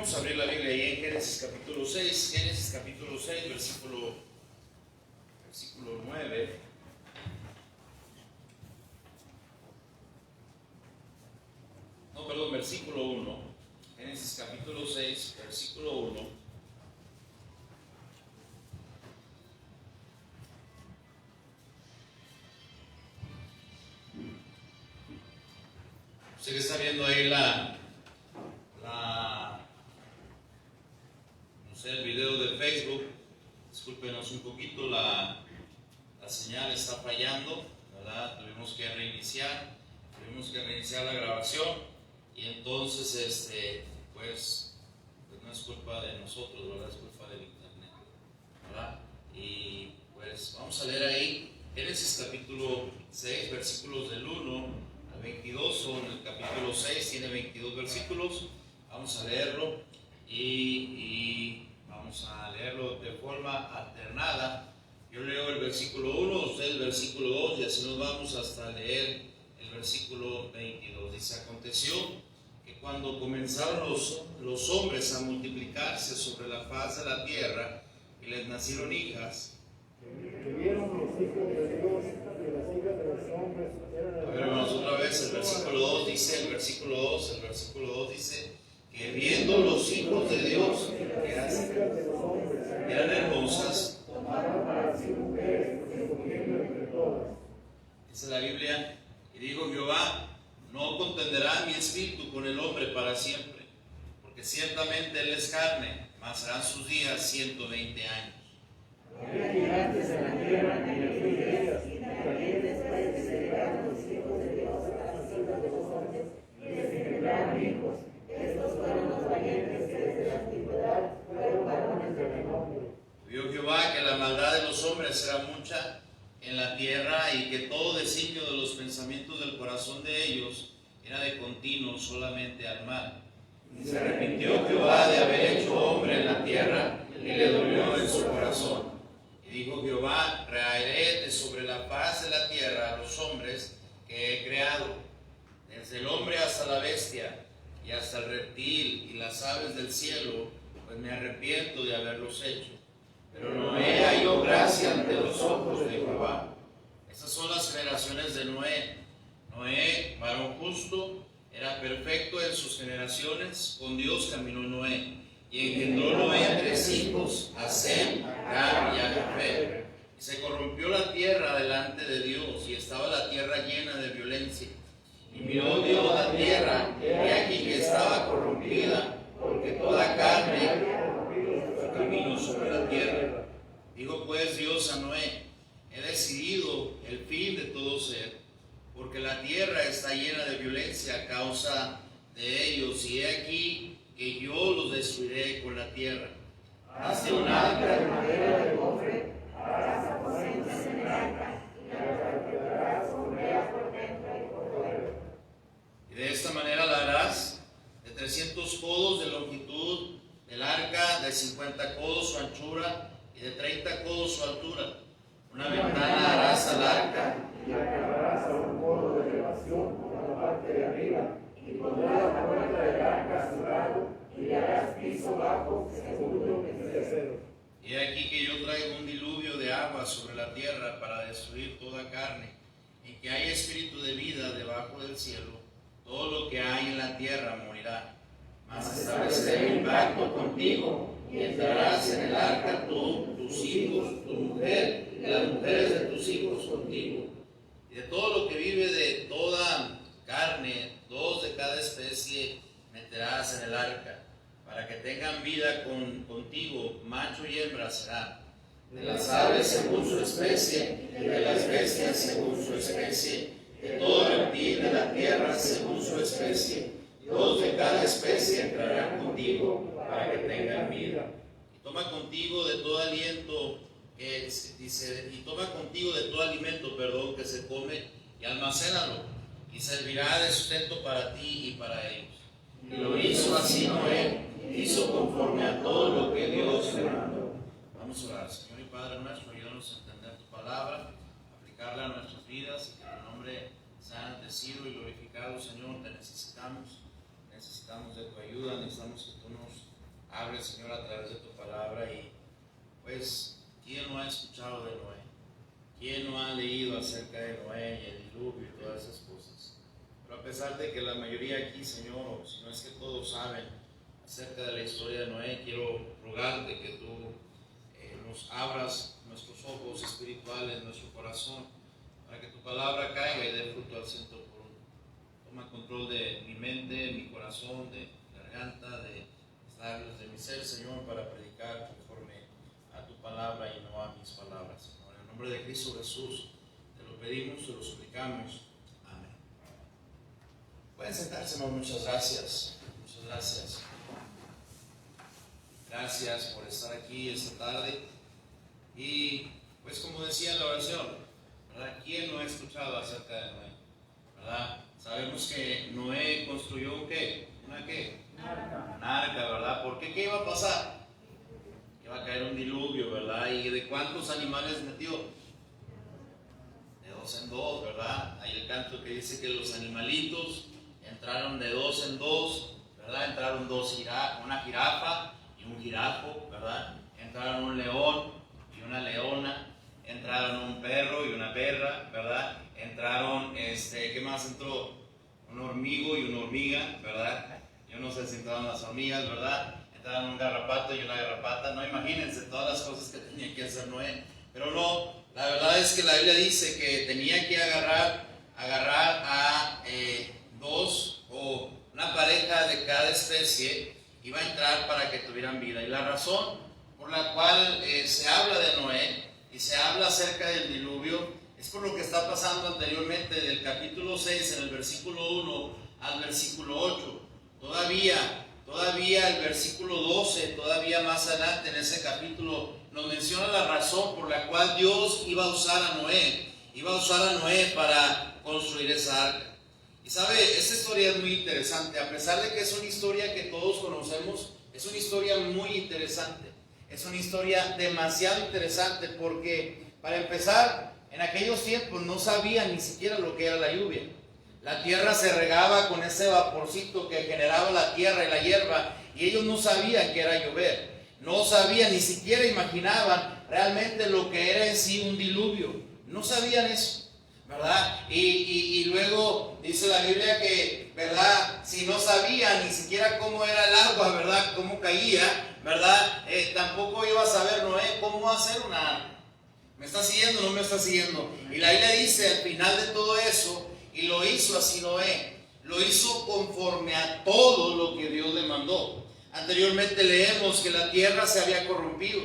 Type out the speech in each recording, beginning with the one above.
Vamos a abrir la Biblia ahí en Génesis capítulo 6, versículo 9. No, perdón, versículo 1. Génesis capítulo 6, versículo 1. Usted que está viendo ahí no sé, el video de Facebook, discúlpenos un poquito, la señal está fallando, ¿verdad? Tuvimos que reiniciar la grabación y entonces, pues no es culpa de nosotros, ¿verdad? Es culpa del internet, ¿verdad? Y pues vamos a leer ahí Génesis capítulo 6, versículos del 1 al 22, son el capítulo 6, tiene 22 versículos, vamos a leerlo y vamos a leerlo de forma alternada. Yo leo el versículo 1, usted el versículo 2 y así nos vamos hasta leer el versículo 22. Dice: aconteció que cuando comenzaron los hombres a multiplicarse sobre la faz de la tierra y les nacieron hijas, que vieron los hijos de Dios y las hijas de los hombres eran hermosas. A ver, hermanos, otra vez el versículo 2 dice, el versículo 2 dice que viendo los hijos de Dios que eran hermosas, tomaron para sí mujeres, escogiendo entre todas. dice la Biblia, y dijo Jehová: no contenderá mi espíritu con el hombre para siempre, porque ciertamente él es carne, mas serán sus días 120 años. Había gigantes en la tierra en aquellos días, y también después que se llegaron los hijos de Dios a las hijas de los hombres, y les engendraron hijos. Estos fueron los valientes que desde la antigüedad fueron varones de renombre. Vio Jehová que la maldad de los hombres era mucha en la tierra, y que todo designio de los pensamientos del corazón de ellos era de continuo solamente al mal. Y se arrepintió Jehová de haber hecho hombre en la tierra, y le dolió en su corazón. Y dijo Jehová: raeré de sobre la faz de la tierra a los hombres que he creado, desde el hombre hasta la bestia, y hasta el reptil y las aves del cielo, pues me arrepiento de haberlos hecho. Pero Noé halló gracia ante los ojos de Jehová. Estas son las generaciones de Noé. Noé, varón justo, era perfecto en sus generaciones. Con Dios caminó Noé, y engendró Noé 3 hijos, a Sem, a Cam y a Jafet. Y se corrompió la tierra delante de Dios, y estaba la tierra llena de violencia. Y miró Dios la tierra, y aquí que estaba corrompida, porque toda carne camino sobre la tierra. Dijo pues Dios a Noé: he decidido el fin de todo ser, porque la tierra está llena de violencia a causa de ellos, y he aquí que yo los destruiré con la tierra. Hazte un arca de madera de gofre, harás aposentos en el arca, y la quedarás con veas por dentro y por fuera. Y de esta manera la harás de 300 codos de longitud el arca, de 50 codos su anchura y de 30 codos su altura. Una ventana harás al arca, y agarrarás a un codo de elevación por la parte de arriba, y pondrás la puerta del arca a su lado, y le harás piso bajo, segundo y tercero. Y aquí que yo traigo un diluvio de agua sobre la tierra para destruir toda carne, y que hay espíritu de vida debajo del cielo. Todo lo que hay en la tierra morirá. Mas estableceré mi pacto contigo, y entrarás en el arca tú, tus hijos, tu mujer, y las mujeres de tus hijos contigo. Y de todo lo que vive de toda carne, 2 de cada especie meterás en el arca, para que tengan vida contigo, macho y hembra será. De las aves según su especie, y de las bestias según su especie, de todo reptil de la tierra según su especie. 2 de cada especie entrarán contigo para que tengan vida. Y toma contigo de todo aliento que se come, y almacénalo, y servirá de sustento para ti y para ellos. Y lo hizo así Noé, hizo conforme a todo lo que Dios le mandó. Vamos a orar. Señor y Padre nuestro, ayúdanos a entender tu palabra, aplicarla a nuestras vidas, y que tu nombre sea enaltecido y glorificado. Señor, te necesitamos de tu ayuda, necesitamos que tú nos Hable, Señor, a través de tu palabra. Y pues, ¿quién no ha escuchado de Noé? ¿Quién no ha leído acerca de Noé y el diluvio y todas esas cosas? Pero a pesar de que la mayoría aquí, Señor, o si no es que todos saben acerca de la historia de Noé, quiero rogarte que tú nos abras nuestros ojos espirituales, nuestro corazón, para que tu palabra caiga y dé fruto al ciento por uno. Toma control de mi mente, mi corazón, de mi garganta, de mi ser, Señor, para predicar conforme a tu palabra y no a mis palabras, Señor. En el nombre de Cristo Jesús te lo pedimos, te lo suplicamos. Amén. Pueden sentarse, hermano. Muchas gracias. Muchas gracias. Gracias por estar aquí esta tarde. Y pues como decía la oración, ¿verdad? ¿Quién no ha escuchado acerca de Noé? ¿Verdad? Sabemos que Noé construyó ¿qué? ¿Una qué? Un arca, ¿verdad? ¿Por qué? ¿Qué iba a pasar? Iba a caer un diluvio, ¿verdad? ¿Y de cuántos animales metió? De 2 en 2, ¿verdad? Hay el canto que dice que los animalitos entraron de 2 en 2, ¿verdad? Entraron una jirafa y un jirafo, ¿verdad? Entraron un león y una leona, entraron un perro y una perra, ¿verdad? Entraron, ¿qué más entró? Un hormigo y una hormiga, ¿verdad? Yo no sé si entraron las hormigas, ¿verdad? Entraron un garrapato y una garrapata. No, imagínense todas las cosas que tenía que hacer Noé. Pero no, la verdad es que la Biblia dice que tenía que agarrar a 2 o una pareja de cada especie, iba a entrar para que tuvieran vida. Y la razón por la cual se habla de Noé y se habla acerca del diluvio es por lo que está pasando anteriormente del capítulo 6 en el versículo 1 al versículo 8. Todavía el versículo 12, todavía más adelante en ese capítulo, nos menciona la razón por la cual Dios iba a usar a Noé para construir esa arca. Y sabe, esta historia es muy interesante, a pesar de que es una historia que todos conocemos, es una historia muy interesante, es una historia demasiado interesante porque, para empezar, en aquellos tiempos no sabían ni siquiera lo que era la lluvia. La tierra se regaba con ese vaporcito que generaba la tierra y la hierba, y ellos no sabían que era llover, no sabían, ni siquiera imaginaban realmente lo que era en sí un diluvio, no sabían eso, ¿verdad? Y luego dice la Biblia que, ¿verdad? Si no sabían ni siquiera cómo era el agua, ¿verdad? Cómo caía, ¿verdad? Tampoco iba a saber Noé cómo hacer una arca. ¿Me está siguiendo o no me está siguiendo? Y la Biblia dice al final de todo eso, y lo hizo así Noé, lo hizo conforme a todo lo que Dios le mandó. Anteriormente leemos que la tierra se había corrompido.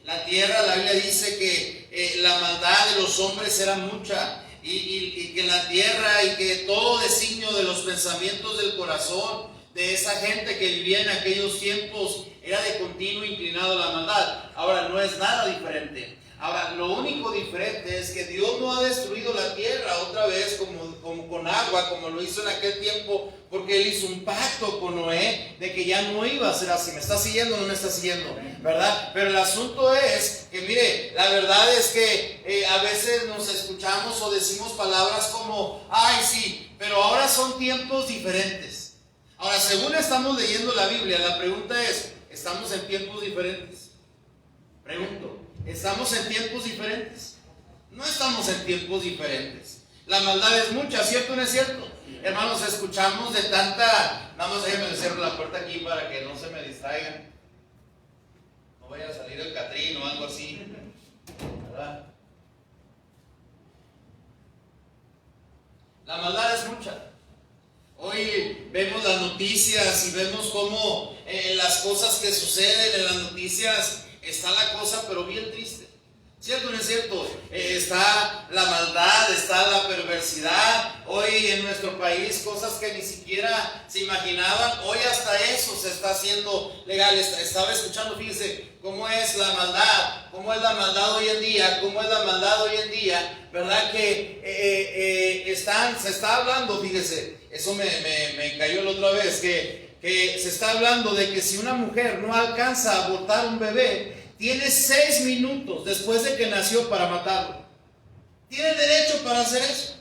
La tierra, la Biblia dice que la maldad de los hombres era mucha, y que la tierra y que todo designio de los pensamientos del corazón de esa gente que vivía en aquellos tiempos era de continuo inclinado a la maldad. Ahora no es nada diferente. Ahora, lo único diferente es que Dios no ha destruido la tierra otra vez como con agua, como lo hizo en aquel tiempo, porque Él hizo un pacto con Noé de que ya no iba a ser así. ¿Me está siguiendo o no me está siguiendo? ¿Verdad? Pero el asunto es que, mire, la verdad es que a veces nos escuchamos o decimos palabras como, ay, sí, pero ahora son tiempos diferentes. Ahora, según estamos leyendo la Biblia, la pregunta es, ¿estamos en tiempos diferentes? Pregunto. ¿Estamos en tiempos diferentes? No estamos en tiempos diferentes. La maldad es mucha, ¿cierto o no es cierto? Hermanos, escuchamos de tanta... Vamos, déjenme cerrar la puerta aquí para que no se me distraigan. No vaya a salir el Catrín o algo así, ¿verdad? La maldad es mucha. Hoy vemos las noticias y vemos cómo las cosas que suceden en las noticias está la cosa pero bien triste. ¿Cierto o no es cierto? Está la maldad, está la perversidad. Hoy en nuestro país cosas que ni siquiera se imaginaban, hoy hasta eso se está haciendo legal. Estaba escuchando, fíjese, cómo es la maldad hoy en día, ¿verdad? Que se está hablando, fíjese, eso me cayó la otra vez, que se está hablando de que si una mujer no alcanza a abortar un bebé, tiene 6 minutos después de que nació para matarlo. Tiene derecho para hacer eso.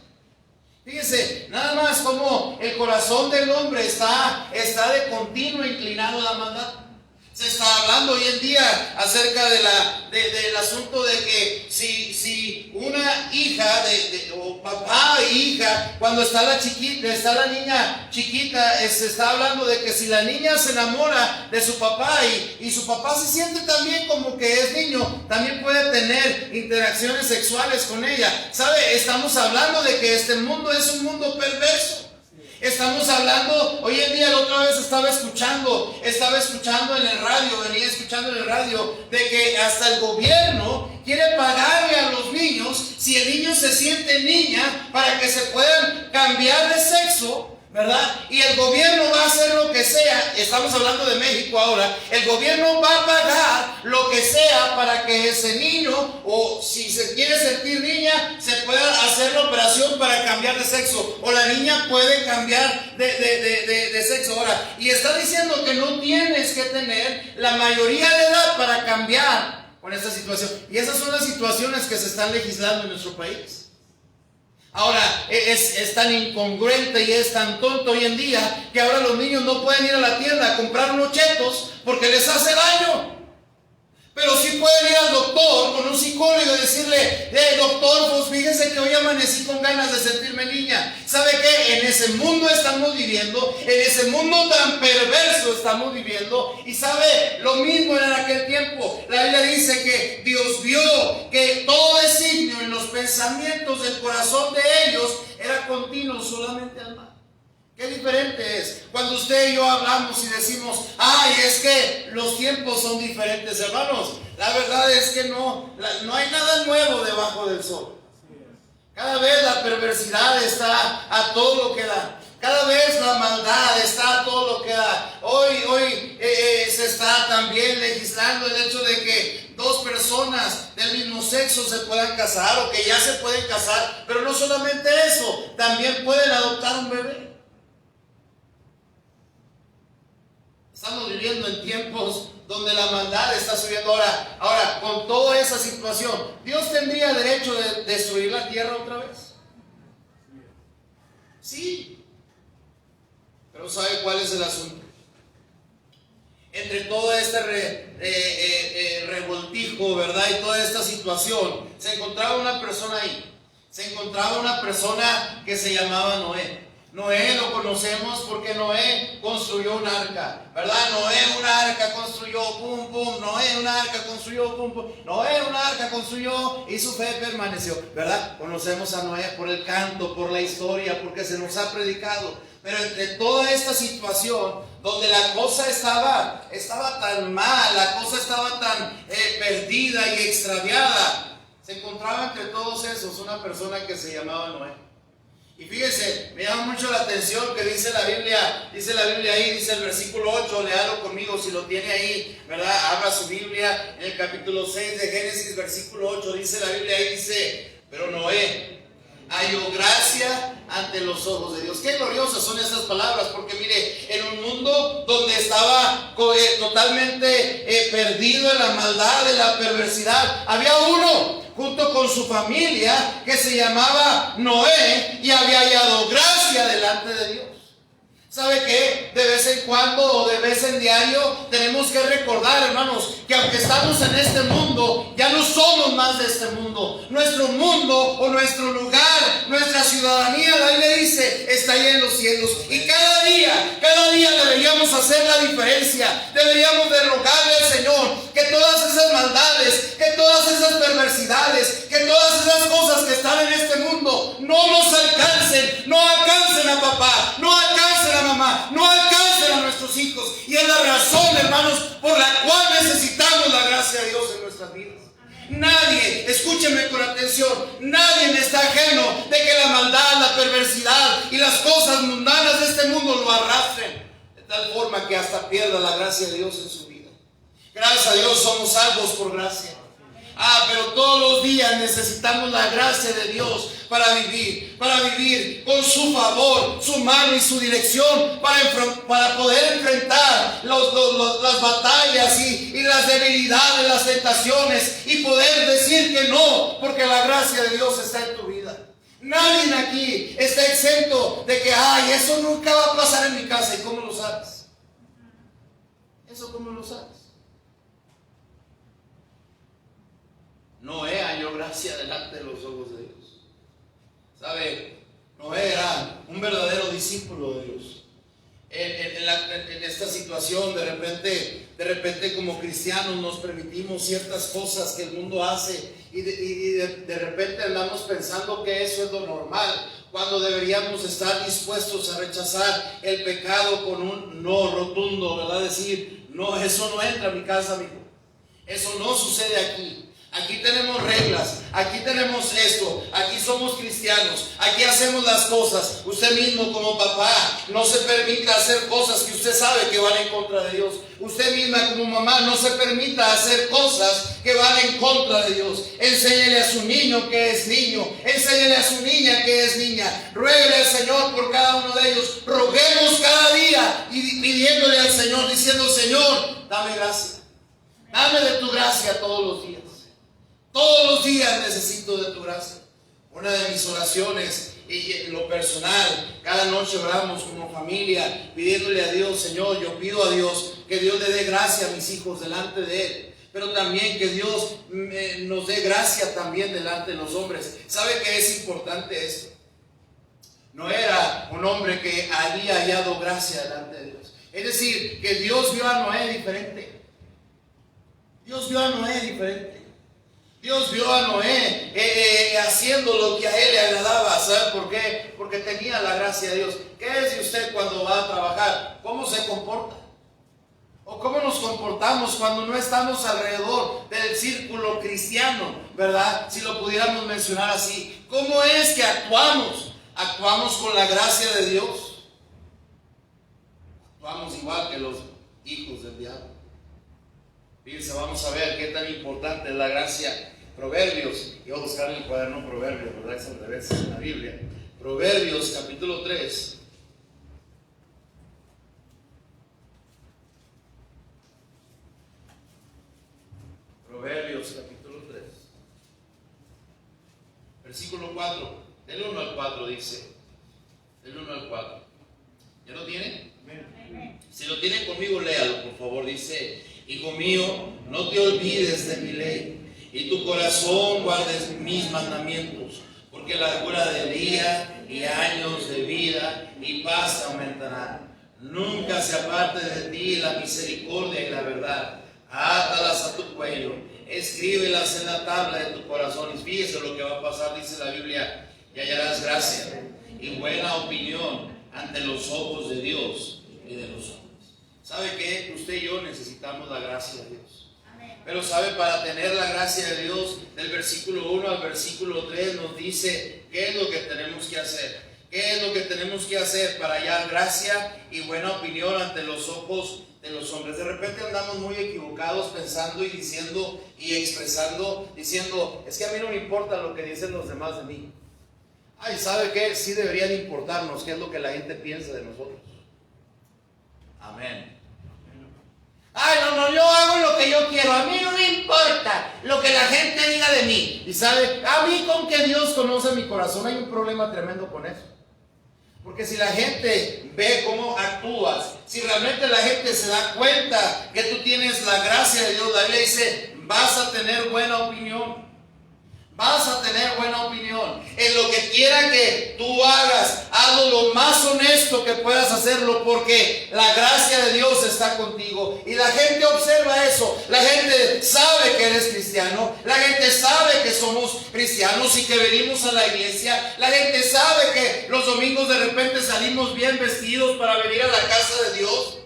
Fíjese, nada más como el corazón del hombre está de continuo inclinado a la maldad. Se está hablando hoy en día acerca del asunto de que si una hija o papá e hija, cuando está la niña chiquita, se está hablando de que si la niña se enamora de su papá y su papá se siente también como que es niño, también puede tener interacciones sexuales con ella. ¿Sabe? Estamos hablando de que este mundo es un mundo perverso. Estamos hablando, hoy en día la otra vez estaba escuchando en el radio, venía escuchando en el radio, de que hasta el gobierno quiere pagarle a los niños, si el niño se siente niña, para que se puedan cambiar de sexo, ¿verdad? Y el gobierno va a hacer lo que sea. Estamos hablando de México ahora. El gobierno va a pagar lo que sea para que ese niño, o si se quiere sentir niña, se pueda hacer la operación para cambiar de sexo, o la niña puede cambiar de sexo. Ahora, y está diciendo que no tienes que tener la mayoría de edad para cambiar con esta situación. Y esas son las situaciones que se están legislando en nuestro país. Ahora, es tan incongruente y es tan tonto hoy en día que ahora los niños no pueden ir a la tienda a comprar unos chetos porque les hace daño. Pero sí pueden ir al doctor con un psicólogo y decirle: doctor, pues fíjese que hoy amanecí con ganas de sentirme niña. ¿Sabe qué? En ese mundo estamos viviendo, en ese mundo tan perverso estamos viviendo. Y sabe, lo mismo era en aquel tiempo. La Biblia dice que Dios vio que todo designio en los pensamientos del corazón de ellos era continuo solamente al mal. Qué diferente es cuando usted y yo hablamos y decimos: ay, es que los tiempos son diferentes, hermanos. La verdad es que no hay nada nuevo debajo del sol. Cada vez la perversidad está a todo lo que da. Cada vez la maldad está a todo lo que da. Hoy se está también legislando el hecho de que dos personas del mismo sexo se puedan casar, o que ya se pueden casar. Pero no solamente eso, también pueden adoptar un bebé. Estamos viviendo en tiempos donde la maldad está subiendo. Ahora, con toda esa situación, ¿Dios tendría derecho de destruir la tierra otra vez? Sí. Pero ¿sabe cuál es el asunto? Entre todo este revoltijo, ¿verdad? Y toda esta situación, se encontraba una persona ahí. Se encontraba una persona que se llamaba Noé. Noé lo conocemos porque Noé construyó un arca, ¿verdad? Noé una arca construyó, pum, pum. Noé una arca construyó, pum, pum. Noé una arca construyó y su fe permaneció, ¿verdad? Conocemos a Noé por el canto, por la historia, porque se nos ha predicado. Pero entre toda esta situación, donde la cosa estaba tan mal, la cosa estaba tan perdida y extraviada, se encontraba entre todos esos una persona que se llamaba Noé. Y fíjense, me llama mucho la atención que dice la Biblia ahí, dice el versículo 8, léalo conmigo si lo tiene ahí, ¿verdad? Abra su Biblia en el capítulo 6 de Génesis, versículo 8, dice la Biblia ahí, dice: pero Noé halló gracia ante los ojos de Dios. Qué gloriosas son estas palabras, porque mire, en un mundo donde estaba totalmente perdido en la maldad, en la perversidad, había uno junto con su familia que se llamaba Noé y había hallado gracia delante de Dios. ¿Sabe qué? De vez en cuando o de vez en diario tenemos que recordar, hermanos, que aunque estamos en este mundo, ya no somos más de este mundo. Nuestro mundo o nuestro lugar, nuestra ciudadanía, la Biblia dice, está ahí en los cielos. Y cada día deberíamos hacer la diferencia. Deberíamos de rogarle al Señor que todas esas maldades, que todas esas perversidades, que todas esas cosas que están en este mundo no nos alcancen, no alcancen a papá, no alcancen a mamá, no alcancen a nuestros hijos. Y es la razón, hermanos, por la cual necesitamos la gracia de Dios en nuestras vidas. Nadie, escúcheme con atención, nadie está ajeno de que la maldad, la perversidad y las cosas mundanas de este mundo lo arrastren, de tal forma que hasta pierda la gracia de Dios en su vida. Gracias a Dios somos salvos por gracia. Pero todos los días necesitamos la gracia de Dios para vivir con su favor, su mano y su dirección, para poder enfrentar las batallas y las debilidades, las tentaciones, y poder decir que no, porque la gracia de Dios está en tu vida. Nadie aquí está exento de que, eso nunca va a pasar en mi casa. ¿Y cómo lo sabes? ¿Eso cómo lo sabes? Noé halló gracia delante de los ojos de Dios. ¿Sabe? Noé era un verdadero discípulo de Dios. En esta situación, de repente como cristianos nos permitimos ciertas cosas que el mundo hace y de repente andamos pensando que eso es lo normal, cuando deberíamos estar dispuestos a rechazar el pecado con un no rotundo, ¿verdad? Decir, no, eso no entra a mi casa, amigo. Eso no sucede aquí. Aquí tenemos reglas, aquí tenemos esto, aquí somos cristianos, aquí hacemos las cosas. Usted mismo como papá no se permita hacer cosas que usted sabe que van en contra de Dios. Usted misma como mamá no se permita hacer cosas que van en contra de Dios. Enséñele a su niño que es niño, enséñele a su niña que es niña. Ruéguele al Señor por cada uno de ellos. Roguemos cada día y pidiéndole al Señor, diciendo, Señor, dame gracia. Dame de tu gracia todos los días. Todos los días necesito de tu gracia. Una de mis oraciones, y en lo personal, cada noche oramos como familia, pidiéndole a Dios, Señor, yo pido a Dios que Dios le dé gracia a mis hijos delante de Él, pero también que Dios nos dé gracia también delante de los hombres. ¿Sabe qué es importante esto? No era un hombre que había hallado gracia delante de Dios. Es decir, que Dios vio a Noé diferente. Dios vio a Noé diferente. Dios vio a Noé haciendo lo que a él le agradaba. ¿Sabe por qué? Porque tenía la gracia de Dios. ¿Qué es de usted cuando va a trabajar? ¿Cómo se comporta? ¿O cómo nos comportamos cuando no estamos alrededor del círculo cristiano? ¿Verdad? Si lo pudiéramos mencionar así. ¿Cómo es que actuamos? ¿Actuamos con la gracia de Dios? Actuamos igual que los hijos del diablo. Fíjense, vamos a ver qué tan importante es la gracia. Proverbios, y voy a buscar en el cuaderno Proverbios, ¿verdad? Es al revés en la Biblia. Proverbios capítulo 3. Proverbios capítulo 3. Versículo 4. Del 1 al 4 dice. Del 1 al 4. ¿Ya lo tiene? Si lo tiene conmigo, léalo, por favor. Dice: Hijo mío, no te olvides de mi ley, y tu corazón guardes mis mandamientos, porque largura de día y años de vida y paz aumentarán. Nunca se aparte de ti la misericordia y la verdad. Átalas a tu cuello, escríbelas en la tabla de tu corazón. Y fíjese lo que va a pasar, dice la Biblia: y hallarás gracia y buena opinión ante los ojos de Dios y de los hombres. ¿Sabe qué? Usted y yo necesitamos la gracia de Dios. Pero sabe, para tener la gracia de Dios, del versículo 1 al versículo 3 nos dice qué es lo que tenemos que hacer. ¿Qué es lo que tenemos que hacer para hallar gracia y buena opinión ante los ojos de los hombres? De repente andamos muy equivocados pensando y diciendo y expresando, diciendo, es que a mí no me importa lo que dicen los demás de mí. Ay, ¿sabe qué? Sí debería de importarnos qué es lo que la gente piensa de nosotros. Amén. Ay, no, yo hago lo que yo quiero. A mí no me importa lo que la gente diga de mí. Y sabe, a mí con que Dios conoce mi corazón, hay un problema tremendo con eso. Porque si la gente ve cómo actúas, si realmente la gente se da cuenta que tú tienes la gracia de Dios, la Biblia dice, vas a tener buena opinión. Vas a tener buena opinión. En lo que quiera que tú hagas, hazlo lo más honesto que puedas hacerlo, porque la gracia de Dios está contigo. Y la gente observa eso. La gente sabe que eres cristiano. La gente sabe que somos cristianos y que venimos a la iglesia. La gente sabe que los domingos de repente salimos bien vestidos para venir a la casa de Dios.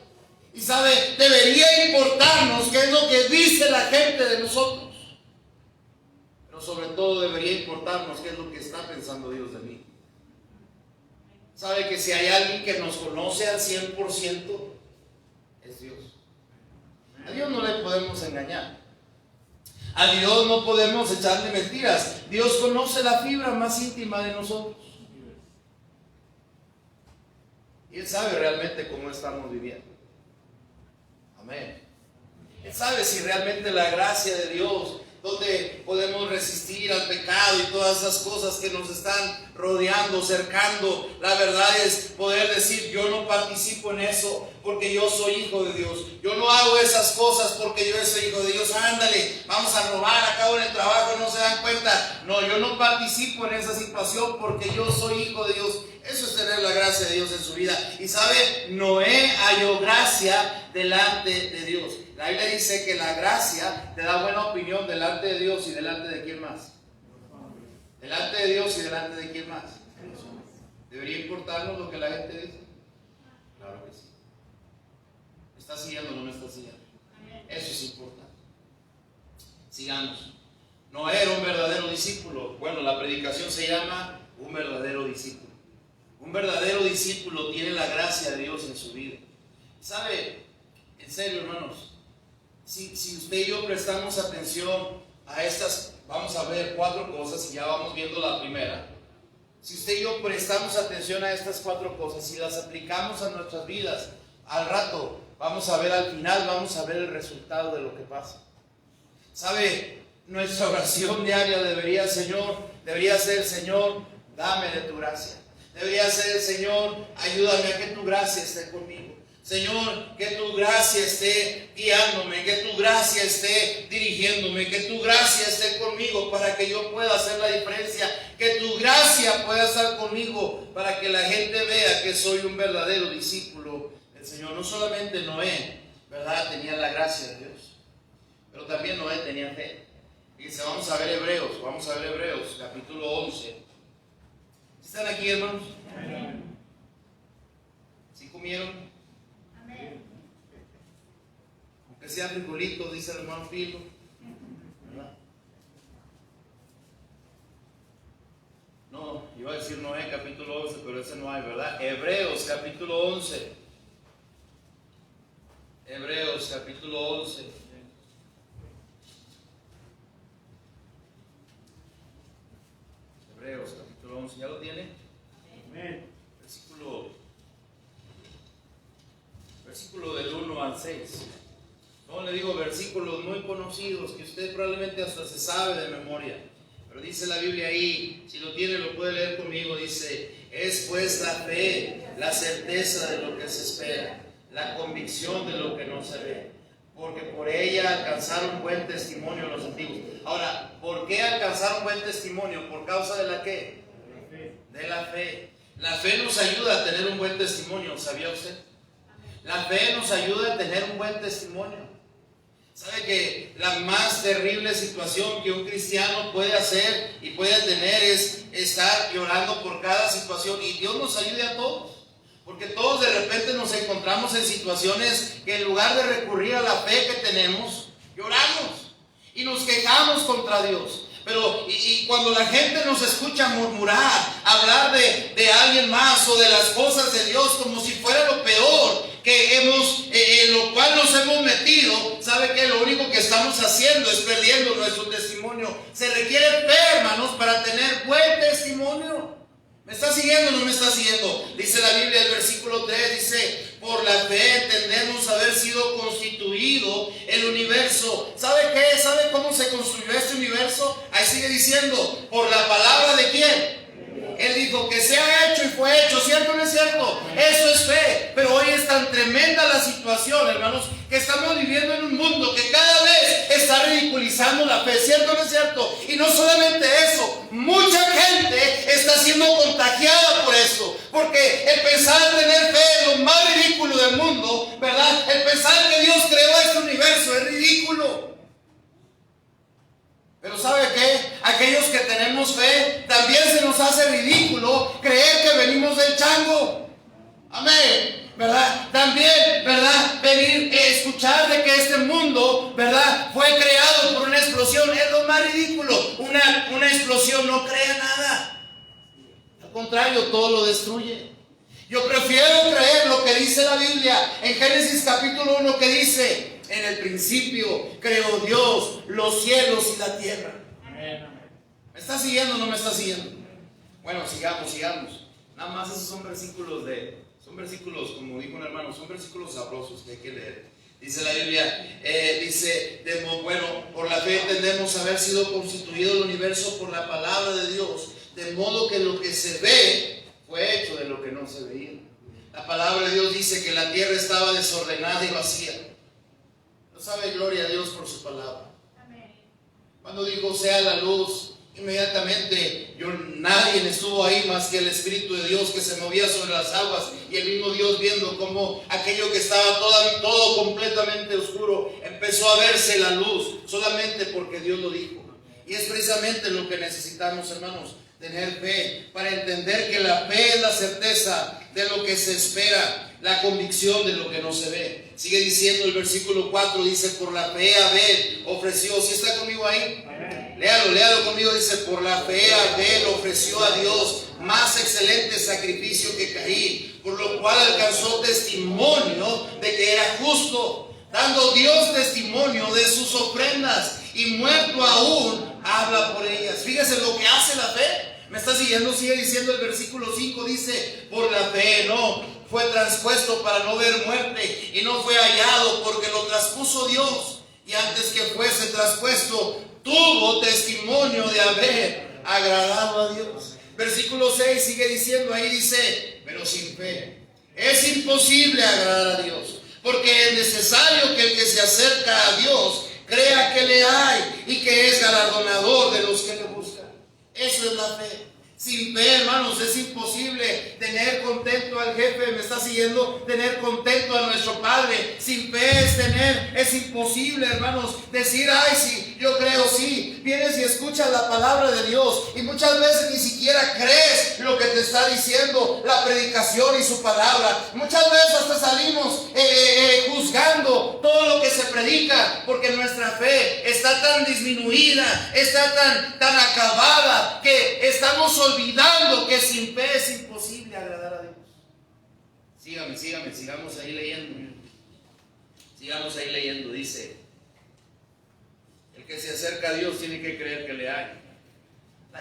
Y sabe, debería importarnos qué es lo que dice la gente de nosotros. Pero sobre todo debería importarnos qué es lo que está pensando Dios de mí. Sabe que si hay alguien que nos conoce al 100%, es Dios. A Dios no le podemos engañar. A Dios no podemos echarle mentiras. Dios conoce la fibra más íntima de nosotros. Y Él sabe realmente cómo estamos viviendo. Amén. Él sabe si realmente la gracia de Dios donde podemos resistir al pecado y todas esas cosas que nos están rodeando, cercando. La verdad es poder decir: yo no participo en eso porque yo soy hijo de Dios. Yo no hago esas cosas porque yo soy hijo de Dios. Ándale, vamos a robar, acabo en el trabajo, no se dan cuenta. No, yo no participo en esa situación porque yo soy hijo de Dios. Eso es tener la gracia de Dios en su vida. Y sabe, Noé halló gracia delante de Dios. La Biblia dice que la gracia te da buena opinión delante de Dios y delante de quién más. Delante de Dios y delante de quién más. ¿Debería importarnos lo que la gente dice? Claro que sí. ¿Me está siguiendo o no me está siguiendo? Eso es importante. Sigamos. Noé era un verdadero discípulo. Bueno, la predicación se llama un verdadero discípulo. Un verdadero discípulo tiene la gracia de Dios en su vida. ¿Sabe? En serio, hermanos, si usted y yo prestamos atención a estas, vamos a ver 4 cosas y ya vamos viendo la primera. Si usted y yo prestamos atención a estas 4 cosas y las aplicamos a nuestras vidas, al rato vamos a ver, al final vamos a ver el resultado de lo que pasa. ¿Sabe? Nuestra oración diaria debería ser: Señor, dame de tu gracia. Debería ser: Señor, ayúdame a que tu gracia esté conmigo. Señor, que tu gracia esté guiándome, que tu gracia esté dirigiéndome, que tu gracia esté conmigo para que yo pueda hacer la diferencia, que tu gracia pueda estar conmigo para que la gente vea que soy un verdadero discípulo del Señor. No solamente Noé, ¿verdad?, tenía la gracia de Dios, pero también Noé tenía fe. Dice, vamos a ver Hebreos, capítulo 11. ¿Están aquí, hermanos? ¿Sí comieron? Aunque sean frijolitos, dice el hermano Filo, ¿verdad? No, iba a decir Noé capítulo 11, pero ese no hay, ¿verdad? Hebreos capítulo 11. Hebreos capítulo 11. Hebreos capítulo 11, ¿ya lo tiene? Amén. Versículo del 1 al 6. No le digo versículos muy conocidos que usted probablemente hasta se sabe de memoria, pero dice la Biblia ahí, si lo tiene lo puede leer conmigo. Dice: es pues la fe, la certeza de lo que se espera, la convicción de lo que no se ve, porque por ella alcanzaron buen testimonio los antiguos. Ahora, ¿por qué alcanzaron buen testimonio? ¿Por causa de la qué? De la fe. La fe nos ayuda a tener un buen testimonio, ¿sabía usted? La fe nos ayuda a tener un buen testimonio. ¿Sabe que la más terrible situación que un cristiano puede hacer y puede tener es estar llorando por cada situación? Y Dios nos ayude a todos, porque todos de repente nos encontramos en situaciones que en lugar de recurrir a la fe que tenemos, lloramos y nos quejamos contra Dios. Pero y cuando la gente nos escucha murmurar, hablar de alguien más o de las cosas de Dios como si fuera lo peor que en lo cual nos hemos metido, ¿sabe qué? Lo único que estamos haciendo es perdiendo nuestro testimonio. Se requiere fe, hermanos, para tener buen testimonio. ¿Me está siguiendo o no me está siguiendo? Dice la Biblia, el versículo 3, dice: por la fe entendemos haber sido constituido el universo. ¿Sabe qué? ¿Sabe cómo se construyó este universo? Ahí sigue diciendo: por la palabra de ¿quién? Él dijo que se ha hecho y fue hecho. ¿Cierto o no es cierto? Eso es fe. Pero hoy es tan tremenda la situación, hermanos, que estamos viviendo en un mundo que cada vez está ridiculizando la fe. ¿Cierto o no es cierto? Y no solamente eso, mucha gente está siendo contagiada por eso, porque el pensar tener fe es lo más ridículo del mundo, ¿verdad? El pensar que Dios creó este universo es ridículo. Pero ¿sabe qué? Aquellos que tenemos fe, también se nos hace ridículo creer que venimos del chango. Amén, ¿verdad? También, ¿verdad? Venir a escuchar de que este mundo, ¿verdad?, fue creado por una explosión. Es lo más ridículo. Una explosión no crea nada. Al contrario, todo lo destruye. Yo prefiero creer lo que dice la Biblia en Génesis capítulo 1, que dice: en el principio creó Dios los cielos y la tierra. ¿Me está siguiendo o no me está siguiendo? Bueno, sigamos. Nada más esos son versículos, como dijo un hermano, son versículos sabrosos que hay que leer. Dice la Biblia, bueno, por la fe entendemos haber sido constituido el universo por la palabra de Dios, de modo que lo que se ve fue hecho de lo que no se veía. La palabra de Dios dice que la tierra estaba desordenada y vacía. ¿No sabe gloria a Dios por su palabra? Amén. Cuando dijo sea la luz, inmediatamente nadie estuvo ahí más que el Espíritu de Dios que se movía sobre las aguas, y el mismo Dios, viendo cómo aquello que estaba todo completamente oscuro, empezó a verse la luz solamente porque Dios lo dijo. Y es precisamente lo que necesitamos, hermanos, tener fe, para entender que la fe es la certeza de lo que se espera, la convicción de lo que no se ve. Sigue diciendo el versículo 4, dice, por la fe Abel ofreció. ¿Sí está conmigo ahí? Amén. Léalo conmigo. Dice, por la fe Abel ofreció a Dios más excelente sacrificio que Caín, por lo cual alcanzó testimonio de que era justo, dando Dios testimonio de sus ofrendas, y muerto aún habla por ellas. Fíjese lo que hace la fe. ¿Me está siguiendo? Sigue diciendo el versículo 5, dice, por la fe no fue traspuesto para no ver muerte, y no fue hallado porque lo traspuso Dios, y antes que fuese traspuesto tuvo testimonio de haber agradado a Dios. Versículo 6 sigue diciendo ahí, dice, pero sin fe es imposible agradar a Dios, porque es necesario que el que se acerca a Dios crea que le hay y que es galardonador de los que le buscan. Eso es la fe. Sin fe, hermanos, es imposible tener contento al jefe. ¿Me está siguiendo? Tener contento a nuestro Padre. Sin fe es imposible, hermanos, decir, ay, sí, yo creo, sí. Vienes y escuchas la palabra de Dios y muchas veces ni siquiera crees lo que te está diciendo la predicación y su palabra. Muchas veces hasta salimos juzgando todo lo que se predica, porque nuestra fe está tan disminuida, está tan acabada, que estamos olvidando que sin fe es imposible agradar a Dios. Sigamos ahí leyendo. Sigamos ahí leyendo. Dice, el que se acerca a Dios tiene que creer que le hay.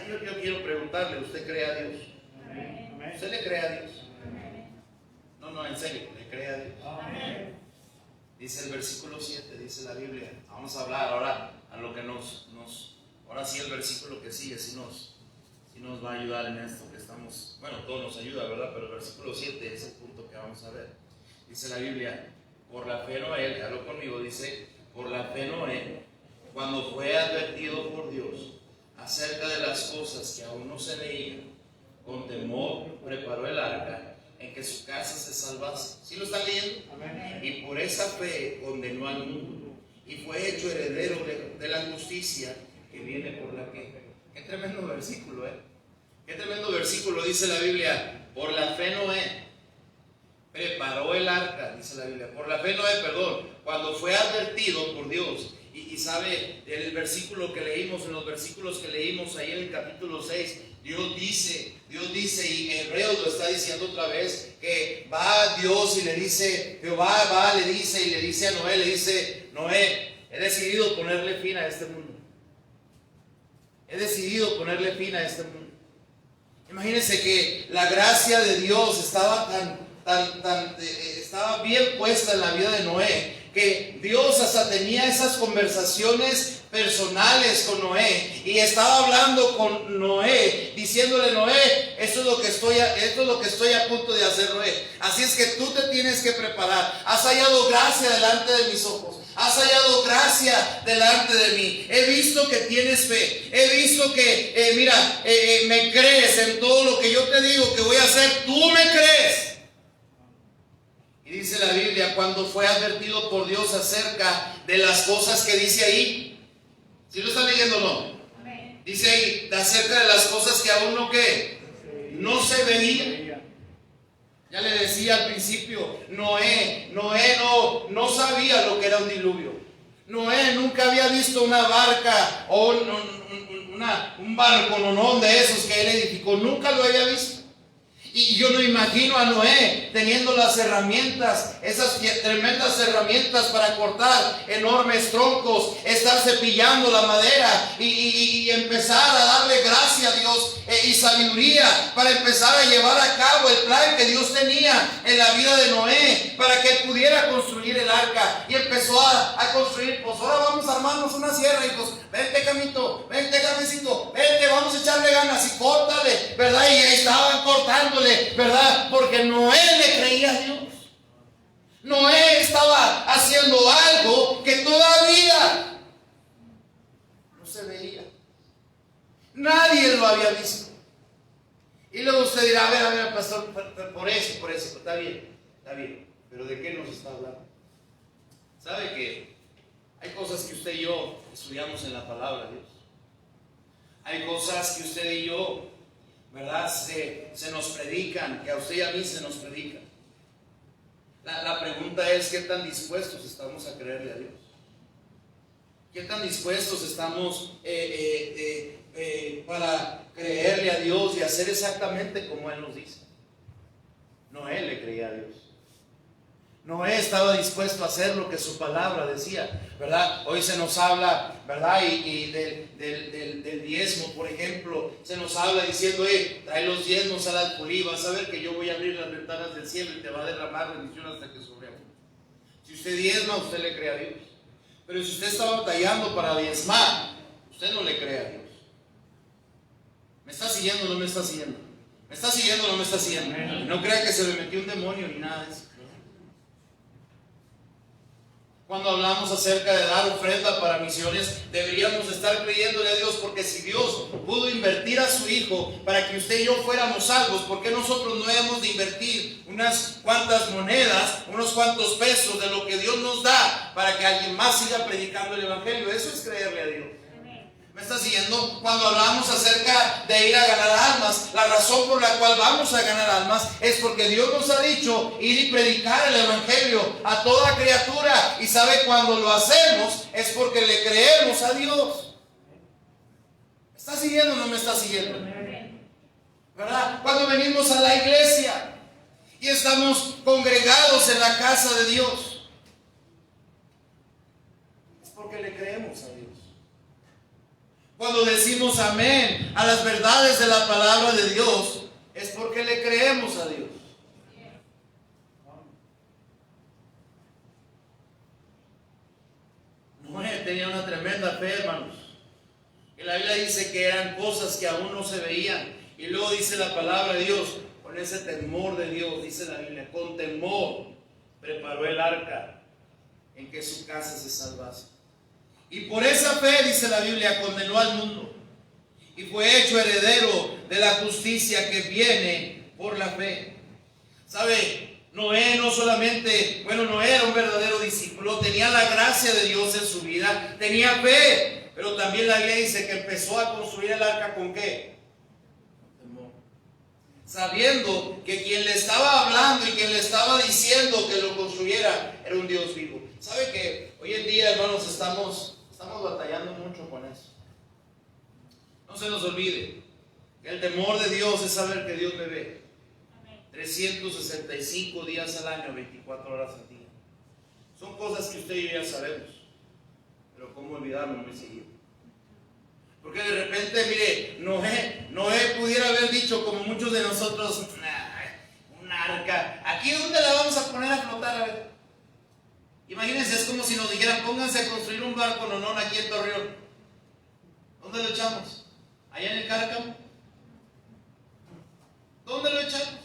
Yo quiero preguntarle, ¿usted cree a Dios? Amén. ¿Usted le cree a Dios? Amén. No, en serio, ¿le cree a Dios? Amén. Dice el versículo 7, dice la Biblia. Vamos a hablar ahora a lo que ahora sí el versículo que sigue, si nos va a ayudar en esto que estamos, bueno, todo nos ayuda, ¿verdad? Pero el versículo 7 es el punto que vamos a ver. Dice la Biblia, por la fe Noé, léalo conmigo, dice, por la fe Noé, cuando fue advertido por Dios acerca de las cosas que aún no se veían, con temor preparó el arca en que su casa se salvase. ¿Sí lo están leyendo? Amén. Y por esa fe condenó al mundo y fue hecho heredero de la justicia que viene por la fe. Qué tremendo versículo, Qué tremendo versículo. Dice la Biblia, por la fe Noé preparó el arca, dice la Biblia. Por la fe Noé, cuando fue advertido por Dios. Y sabe, el versículo que leímos, en los versículos que leímos ahí en el capítulo 6, Dios dice, y Hebreos lo está diciendo otra vez, que va Dios y le dice, Jehová va, le dice a Noé, le dice, Noé, he decidido ponerle fin a este mundo. He decidido ponerle fin a este mundo. Imagínense que la gracia de Dios estaba estaba bien puesta en la vida de Noé, que Dios hasta tenía esas conversaciones personales con Noé, y estaba hablando con Noé, diciéndole, Noé, esto es lo que estoy a punto de hacer, Noé. Así es que tú te tienes que preparar. Has hallado gracia delante de mis ojos. Has hallado gracia delante de mí. He visto que tienes fe. He visto que, me crees en todo lo que yo te digo que voy a hacer. Tú me crees. Y dice la Biblia, cuando fue advertido por Dios acerca de las cosas que dice ahí. ¿Sí lo están leyendo o no? Amén. Dice ahí, acerca de las cosas que aún no se veían. Ya le decía al principio, Noé no sabía lo que era un diluvio. Noé nunca había visto una barca o un barco de esos que él edificó. Nunca lo había visto. Y yo no imagino a Noé teniendo las herramientas, esas tremendas herramientas para cortar enormes troncos, estar cepillando la madera y empezar a darle gracia a Dios y sabiduría para empezar a llevar a cabo el plan que Dios tenía en la vida de Noé, para que él pudiera construir el arca. Y empezó a construir. Pues ahora vamos a armarnos una sierra, hijos. Vente, Camito, vente, Camecito, vente, vamos a echarle ganas y córtale, ¿verdad? Y ahí estaban cortándole, ¿verdad? Porque Noé le creía a Dios. Noé estaba haciendo algo que todavía no se veía. Nadie lo había visto. Y luego usted dirá, a ver, pastor, por eso, está bien. Pero ¿de qué nos está hablando? ¿Sabe que hay cosas que usted y yo estudiamos en la palabra de Dios? Hay cosas que usted y yo, ¿verdad? Se nos predican, que a usted y a mí se nos predican. La pregunta es, ¿qué tan dispuestos estamos a creerle a Dios? ¿Qué tan dispuestos estamos para creerle a Dios y hacer exactamente como Él nos dice? Noé le creía a Dios. Noé estaba dispuesto a hacer lo que su palabra decía, ¿verdad? Hoy se nos habla, ¿verdad? Y del diezmo, por ejemplo, se nos habla diciendo, trae los diezmos al alfolí, vas a ver que yo voy a abrir las ventanas del cielo y te va a derramar bendición hasta que sobreabunde. Si usted diezma, usted le cree a Dios. Pero si usted está batallando para diezmar, usted no le cree a Dios. ¿Me está siguiendo o no me está siguiendo? ¿Me está siguiendo o no me está siguiendo? No crea que se me metió un demonio ni nada de eso. Cuando hablamos acerca de dar ofrenda para misiones, deberíamos estar creyéndole a Dios, porque si Dios pudo invertir a su Hijo para que usted y yo fuéramos salvos, ¿por qué nosotros no hemos de invertir unas cuantas monedas, unos cuantos pesos de lo que Dios nos da para que alguien más siga predicando el Evangelio? Eso es creerle a Dios. ¿Me está siguiendo? Cuando hablamos acerca de ir a ganar almas, la razón por la cual vamos a ganar almas es porque Dios nos ha dicho ir y predicar el Evangelio a toda criatura. Y sabe, cuando lo hacemos es porque le creemos a Dios. ¿Me está siguiendo o no me está siguiendo? ¿Verdad? Cuando venimos a la iglesia y estamos congregados en la casa de Dios, es porque le creemos a Dios. Cuando decimos amén a las verdades de la palabra de Dios, es porque le creemos a Dios. Noé tenía una tremenda fe, hermanos. Y la Biblia dice que eran cosas que aún no se veían. Y luego dice la palabra de Dios, con ese temor de Dios, dice la Biblia, con temor preparó el arca en que su casa se salvase. Y por esa fe, dice la Biblia, condenó al mundo y fue hecho heredero de la justicia que viene por la fe. ¿Sabe? Noé no solamente, Noé era un verdadero discípulo, tenía la gracia de Dios en su vida, tenía fe, pero también la Biblia dice que empezó a construir el arca ¿con qué? Temor. Sabiendo que quien le estaba hablando y quien le estaba diciendo que lo construyera era un Dios vivo. ¿Sabe que hoy en día, hermanos, estamos batallando mucho con eso? No se nos olvide que el temor de Dios es saber que Dios me ve 365 días al año, 24 horas al día. Son cosas que usted y yo ya sabemos, pero cómo olvidarlo muy seguido. Porque de repente, mire, Noé pudiera haber dicho, como muchos de nosotros, un arca, ¿aquí dónde la vamos a poner a flotar? A ver. Imagínense, es como si nos dijeran, pónganse a construir un barco nonón aquí en Torreón. ¿Dónde lo echamos? ¿Allá en el Cárcamo? ¿Dónde lo echamos?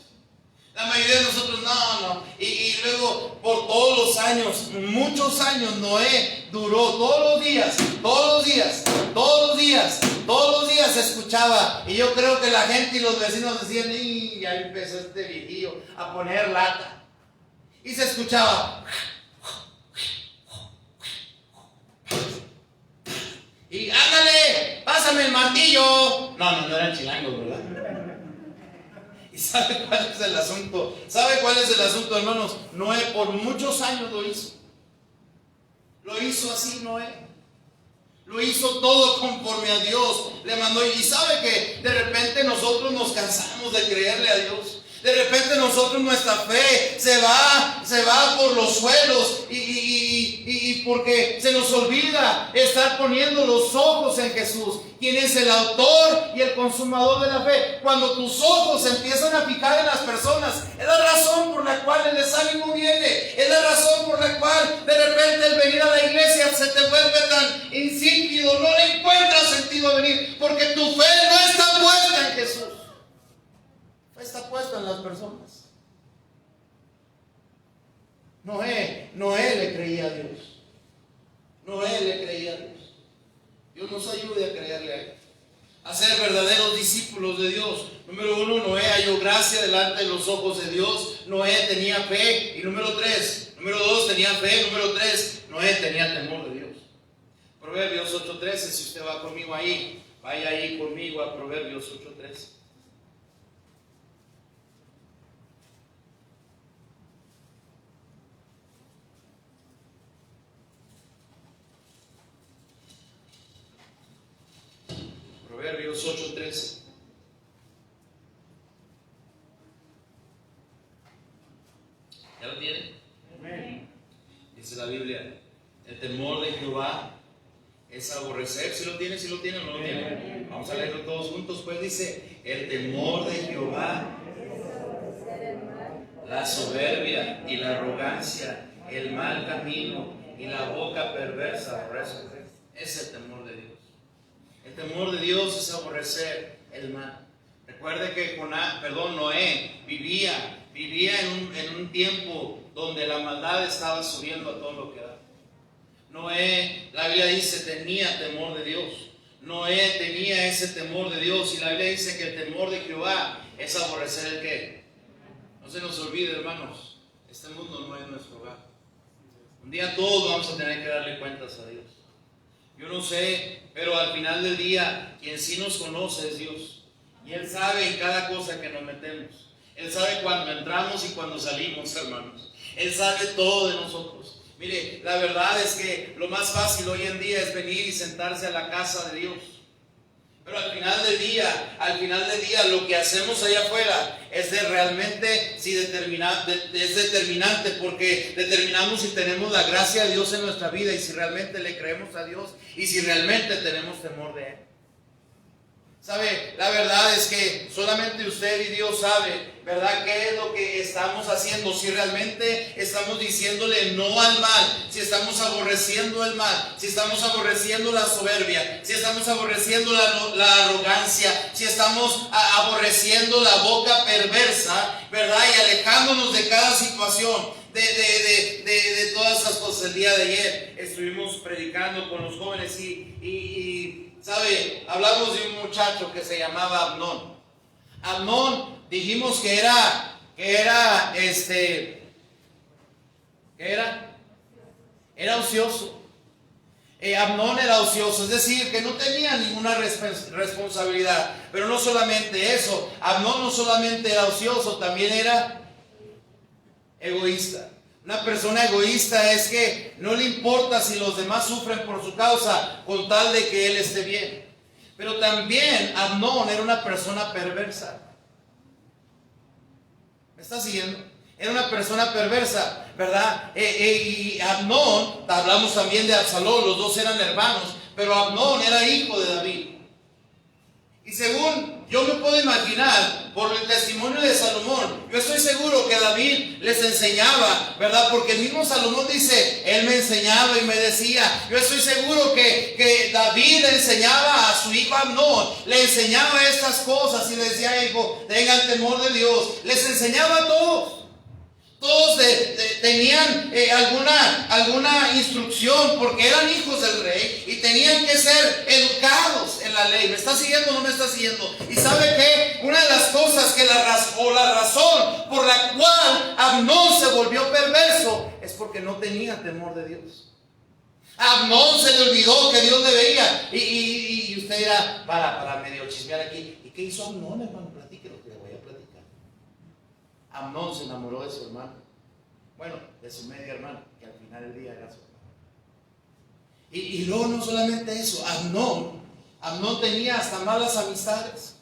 La mayoría de nosotros, no. Y luego, por todos los años, muchos años, Noé duró todos los días escuchaba. Y yo creo que la gente y los vecinos decían, y ya empezó este viejillo a poner lata. Y se escuchaba. Y ándale, pásame el martillo. No eran chilangos, ¿verdad? ¿Y sabe cuál es el asunto? ¿Sabe cuál es el asunto, hermanos? Noé por muchos años lo hizo. Lo hizo así Noé. Lo hizo todo conforme a Dios le mandó. Y sabe que de repente nosotros nos cansamos de creerle a Dios. De repente nosotros, nuestra fe se va por los suelos y porque se nos olvida estar poniendo los ojos en Jesús, quien es el autor y el consumador de la fe. Cuando tus ojos empiezan a fijar en las personas, es la razón por la cual el desánimo viene, es la razón por la cual de repente el venir a la iglesia se te vuelve tan insípido, no le encuentras sentido a venir, porque tu fe no está puesta en Jesús. Está puesto en las personas. Noé le creía a Dios. Noé le creía a Dios. Dios nos ayude a creerle a Él, a ser verdaderos discípulos de Dios. Número 1, Noé halló gracia delante de los ojos de Dios. Noé tenía fe. Y número 2, tenía fe. Número 3, Noé tenía temor de Dios. Proverbios 8:13, si usted va conmigo ahí, vaya ahí conmigo a Proverbios 8:13. Proverbios 8:13. ¿Ya lo tienen? Amén. Dice la Biblia, el temor de Jehová es aborrecer. Si lo tienen o no lo tienen. Vamos a leerlo todos juntos. Pues dice, el temor de Jehová, la soberbia y la arrogancia, el mal camino y la boca perversa aborrece. Es el temor de Dios. El temor de Dios es aborrecer el mal. Recuerde que Noé vivía en un tiempo donde la maldad estaba subiendo a todo lo que da. Noé, la Biblia dice, tenía temor de Dios. Noé tenía ese temor de Dios, y la Biblia dice que el temor de Jehová es aborrecer el qué. No se nos olvide, hermanos, este mundo no es nuestro hogar. Un día todos vamos a tener que darle cuentas a Dios. Yo no sé, pero al final del día, quien sí nos conoce es Dios. Y Él sabe en cada cosa que nos metemos. Él sabe cuando entramos y cuando salimos, hermanos. Él sabe todo de nosotros. Mire, la verdad es que lo más fácil hoy en día es venir y sentarse a la casa de Dios. Pero al final del día, lo que hacemos allá afuera es determinante, porque determinamos si tenemos la gracia de Dios en nuestra vida y si realmente le creemos a Dios y si realmente tenemos temor de Él. ¿Sabe? La verdad es que solamente usted y Dios sabe, ¿verdad?, qué es lo que estamos haciendo. Si realmente estamos diciéndole no al mal, si estamos aborreciendo el mal, si estamos aborreciendo la soberbia, si estamos aborreciendo la arrogancia, si estamos aborreciendo la boca perversa, ¿verdad?, y alejándonos de cada situación, de todas esas cosas. El día de ayer estuvimos predicando con los jóvenes y ¿sabe? Hablamos de un muchacho que se llamaba Amnón. Amnón, dijimos que era ocioso. Amnón era ocioso, es decir, que no tenía ninguna responsabilidad. Pero no solamente eso, Amnón no solamente era ocioso, también era egoísta. Una persona egoísta es que no le importa si los demás sufren por su causa, con tal de que él esté bien. Pero también Amnón era una persona perversa. ¿Me está siguiendo? Era una persona perversa, ¿verdad? Y Amnón, hablamos también de Absalón, los dos eran hermanos, pero Amnón era hijo de David. Y según yo me puedo imaginar, por el testimonio de Salomón, yo estoy seguro que David les enseñaba, ¿verdad? Porque el mismo Salomón dice, él me enseñaba y me decía. Yo estoy seguro que David le enseñaba a su hijo Amnón, le enseñaba estas cosas y le decía, hijo, tengan temor de Dios. Les enseñaba a todos. Todos tenían alguna instrucción, porque eran hijos del rey y tenían que ser educados en la ley. ¿Me está siguiendo o no me está siguiendo? Y ¿sabe qué? Una de las cosas que la razón por la cual Amnón se volvió perverso es porque no tenía temor de Dios. A Amnón se le olvidó que Dios le veía. Y usted dirá, para medio chismear aquí, ¿y qué hizo Amnón, hermano? Platique lo que le voy a platicar. Amnón se enamoró de su hermano. Bueno, de su media hermana, que al final del día era su hermano. Y luego no solamente eso, Amnón tenía hasta malas amistades.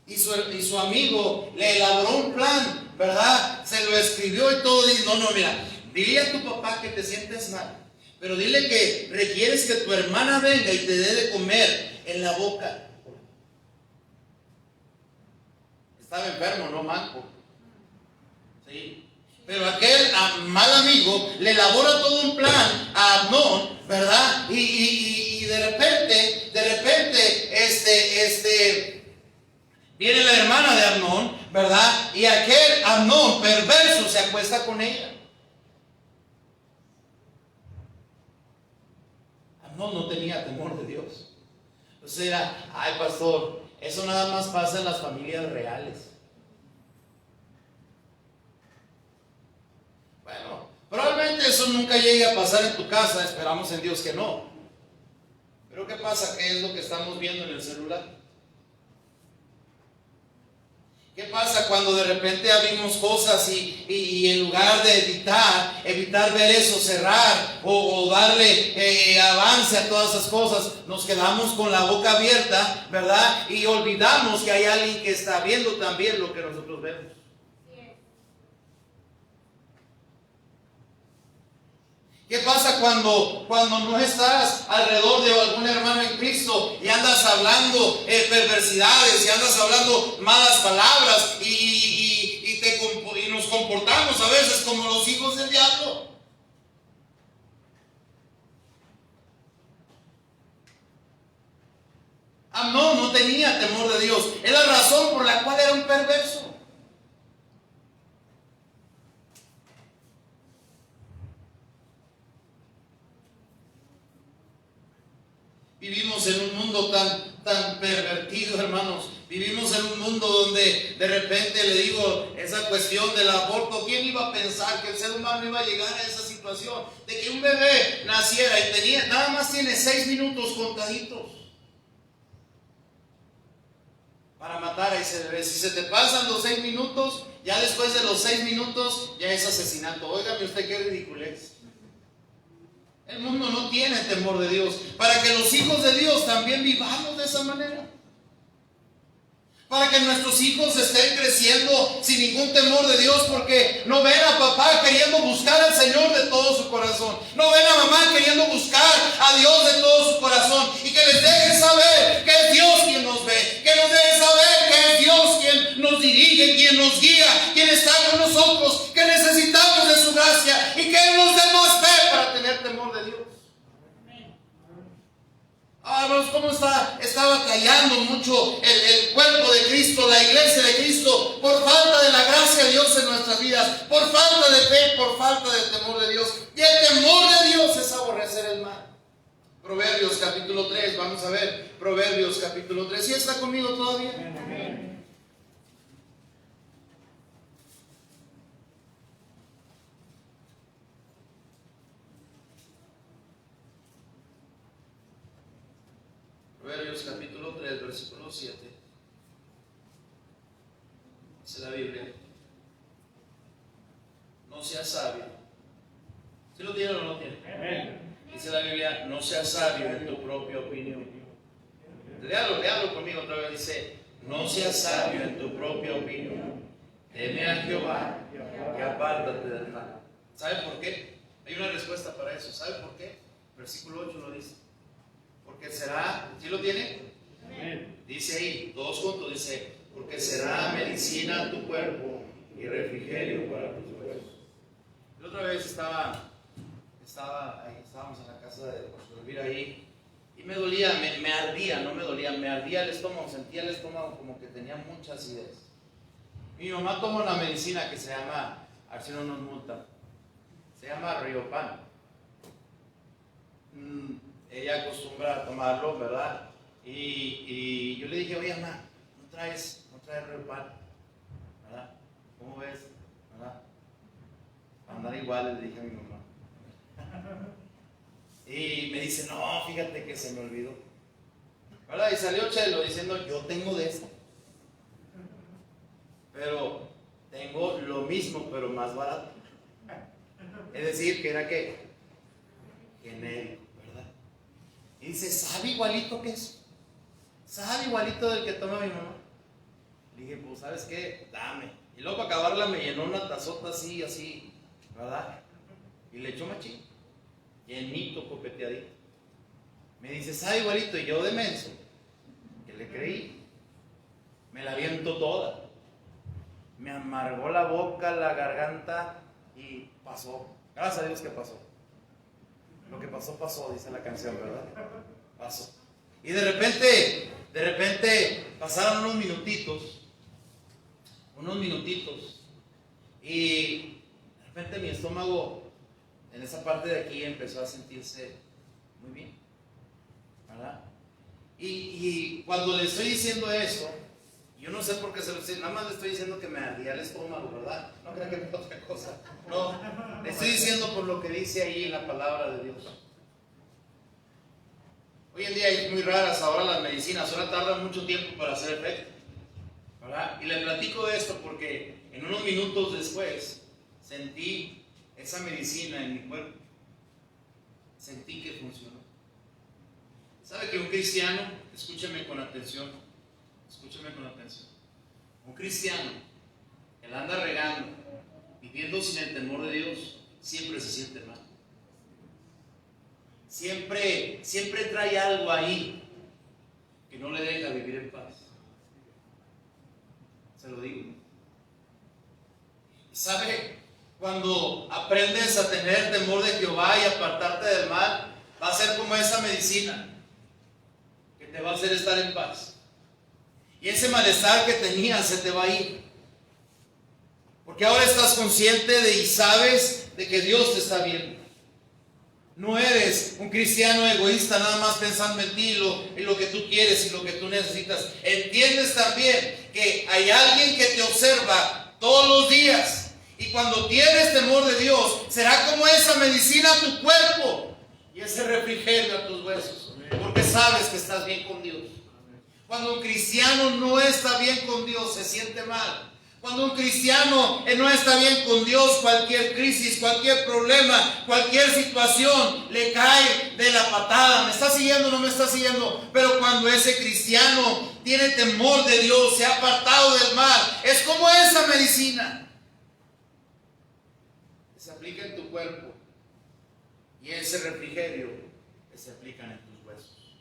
Y su amigo le elaboró un plan, ¿verdad? Se lo escribió y todo. Dice, no, mira, dile a tu papá que te sientes mal, pero dile que requieres que tu hermana venga y te dé de comer en la boca. Estaba enfermo, no manco. ¿Sí? Pero aquel mal amigo le elabora todo un plan a Amnón, ¿verdad? Y de repente, viene la hermana de Amnón, ¿verdad? Y aquel Amnón perverso se acuesta con ella. Amnón no tenía temor de Dios. O sea, ay pastor, eso nada más pasa en las familias reales. Bueno, probablemente eso nunca llegue a pasar en tu casa, esperamos en Dios que no. Pero ¿qué pasa? ¿Qué es lo que estamos viendo en el celular? ¿Qué pasa cuando de repente abrimos cosas y en lugar de evitar ver eso, cerrar o darle avance a todas esas cosas, nos quedamos con la boca abierta, ¿verdad? Y olvidamos que hay alguien que está viendo también lo que nosotros vemos. ¿Qué pasa cuando no estás alrededor de algún hermano en Cristo y andas hablando perversidades y andas hablando malas palabras y nos comportamos a veces como los hijos del diablo? Amnón no tenía temor de Dios. Es la razón por la cual era un perverso. Vivimos en un mundo tan pervertido, hermanos. Vivimos en un mundo donde de repente le digo esa cuestión del aborto. ¿Quién iba a pensar que el ser humano iba a llegar a esa situación? De que un bebé naciera y nada más tiene 6 minutos contaditos para matar a ese bebé. Si se te pasan los 6 minutos, ya después de los 6 minutos ya es asesinato. Óigame usted qué ridiculez. El mundo no tiene temor de Dios. Para que los hijos de Dios también vivamos de esa manera. Para que nuestros hijos estén creciendo sin ningún temor de Dios, porque no ven a papá queriendo buscar al Señor de todo su corazón. No ven a mamá queriendo buscar a Dios de todo su corazón. Y que les dejen saber que es Dios quien nos ve. Que nos dejen saber que es Dios quien nos dirige, quien nos guía, quien está con nosotros. Que necesitamos de su gracia y que Él nos dé más fe para tener temor de Dios. Hermanos, ¿cómo estaba callando mucho el cuerpo de Cristo, la iglesia de Cristo, por falta de la gracia de Dios en nuestras vidas, por falta de fe, por falta de temor de Dios? Y el temor de Dios es aborrecer el mal. Proverbios capítulo 3, vamos a ver, Proverbios capítulo 3. ¿Sí está conmigo todavía? Amén. Proverbios capítulo 3, versículo 7. Dice la Biblia: no seas sabio. ¿Sí lo tiene o no lo tiene? Amén. Dice la Biblia: no seas sabio en tu propia opinión. Léalo conmigo otra vez. Dice: no seas sabio en tu propia opinión. Teme a Jehová y apártate del mal. ¿Sabe por qué? Hay una respuesta para eso. ¿Sabe por qué? Versículo 8 lo dice. Porque será, ¿sí lo tiene? Amén. Dice ahí, todos juntos, dice: porque será medicina a tu cuerpo y refrigerio para tus huesos. La otra vez estábamos en la casa de José Elvira ahí, y me dolía, me ardía, no me dolía, me ardía el estómago, sentía el estómago como que tenía mucha acidez. Mi mamá toma una medicina que se llama, a ver si no nos multa, se llama Riopan. Ella acostumbra a tomarlo, ¿verdad? Y yo le dije: oye, mamá, ¿no traes Riopan? ¿Verdad? ¿Cómo ves? ¿Verdad? Andar igual, le dije a mi mamá. Y me dice: no, fíjate que se me olvidó, ¿verdad? Y salió Chelo diciendo: yo tengo de esta, pero tengo lo mismo, pero más barato. Es decir, que era que genérico, ¿verdad? Y dice: ¿sabe igualito que eso? ¿Sabe igualito del que toma mi mamá? dije, pues, ¿sabes qué? Dame. Y luego para acabarla me llenó una tazota así, ¿verdad? Y le echó machín. Llenito, copeteadito. Me dice, ¿sabe igualito? Y yo de menso, que le creí, me la aviento toda. Me amargó la boca, la garganta y pasó. Gracias a Dios que pasó. Lo que pasó, pasó, dice la canción, ¿verdad? Pasó. Y de repente pasaron unos minutitos. Y de repente mi estómago, en esa parte de aquí, empezó a sentirse muy bien, ¿verdad? Y cuando le estoy diciendo eso, yo no sé por qué se lo estoy, nada más le estoy diciendo que me ardía el estómago, ¿verdad? No crean que es otra cosa. No, le estoy diciendo por lo que dice ahí en la palabra de Dios. Hoy en día hay muy raras ahora las medicinas, ahora tardan mucho tiempo para hacer efecto, ¿verdad? Y le platico de esto porque en unos minutos después sentí esa medicina en mi cuerpo. Sentí que funcionó. ¿Sabe que un cristiano, escúcheme con atención, un cristiano que la anda regando, viviendo sin el temor de Dios, siempre se siente mal? Siempre trae algo ahí que no le deja vivir en paz. Se lo digo. ¿Sabe? Cuando aprendes a tener temor de Jehová y apartarte del mal, va a ser como esa medicina que te va a hacer estar en paz. Y ese malestar que tenías se te va a ir. Porque ahora estás consciente de y sabes de que Dios te está viendo. No eres un cristiano egoísta nada más pensando en ti y lo que tú quieres y lo que tú necesitas. Entiendes también que hay alguien que te observa todos los días. Y cuando tienes temor de Dios, será como esa medicina a tu cuerpo y ese refrigerio a tus huesos. Porque sabes que estás bien con Dios. Cuando un cristiano no está bien con Dios, se siente mal. Cuando un cristiano no está bien con Dios, cualquier crisis, cualquier problema, cualquier situación le cae de la patada. ¿Me está siguiendo o no me está siguiendo? Pero cuando ese cristiano tiene temor de Dios, se ha apartado del mal, es como esa medicina. Se aplica en tu cuerpo y ese refrigerio que se aplica en tus huesos.